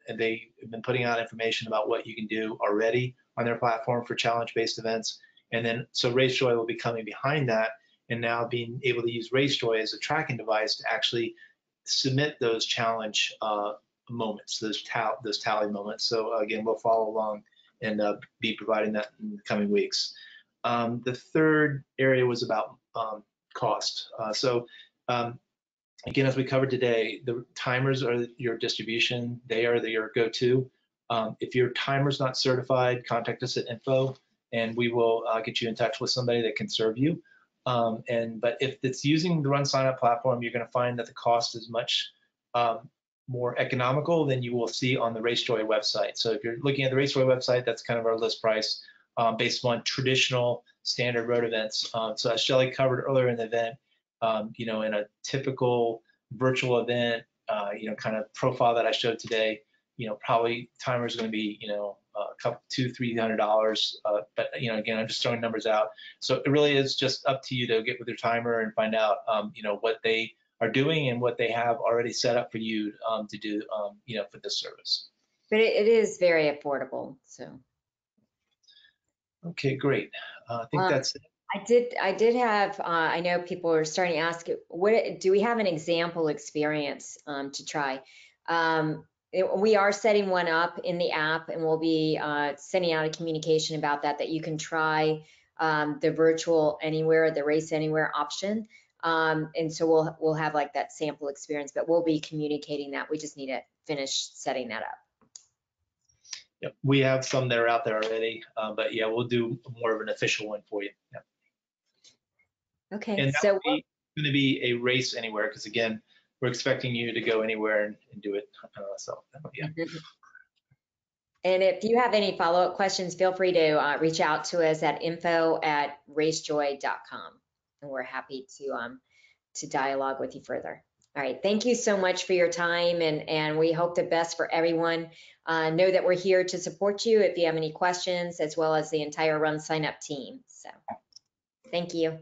And they've been putting out information about what you can do already on their platform for challenge-based events. And then, so RaceJoy will be coming behind that, and now being able to use RaceJoy as a tracking device to actually submit those challenge moments, those tally moments. So again, we'll follow along and be providing that in the coming weeks. The third area was about cost. Again, as we covered today, the timers are your distribution. They are your go-to. If your timer's not certified, contact us at info, and we will get you in touch with somebody that can serve you. But if it's using the RunSignup platform, you're going to find that the cost is much more economical than you will see on the RaceJoy website. So if you're looking at the RaceJoy website, that's kind of our list price based on traditional standard road events. So as Shelly covered earlier in the event, in a typical virtual event, kind of profile that I showed today, probably timer is going to be, a couple, $200–300. But again, I'm just throwing numbers out. So it really is just up to you to get with your timer and find out, what they are doing and what they have already set up for you to do, for this service. But it is very affordable. So. Okay, great. I think that's it. I did have, I know people are starting to ask, do we have an example experience to try? We are setting one up in the app, and we'll be sending out a communication about that you can try the virtual anywhere, the race anywhere option. And so we'll have like that sample experience, but we'll be communicating that. We just need to finish setting that up. Yep, we have some that are out there already, but yeah, we'll do more of an official one for you. Yeah. Okay, and so it's going to be a race anywhere, because again, we're expecting you to go anywhere and do it. So yeah. And if you have any follow-up questions, feel free to reach out to us at info@racejoy.com, and we're happy to dialogue with you further. All right, thank you so much for your time, and we hope the best for everyone. Know that we're here to support you if you have any questions, as well as the entire RunSignup team. So thank you.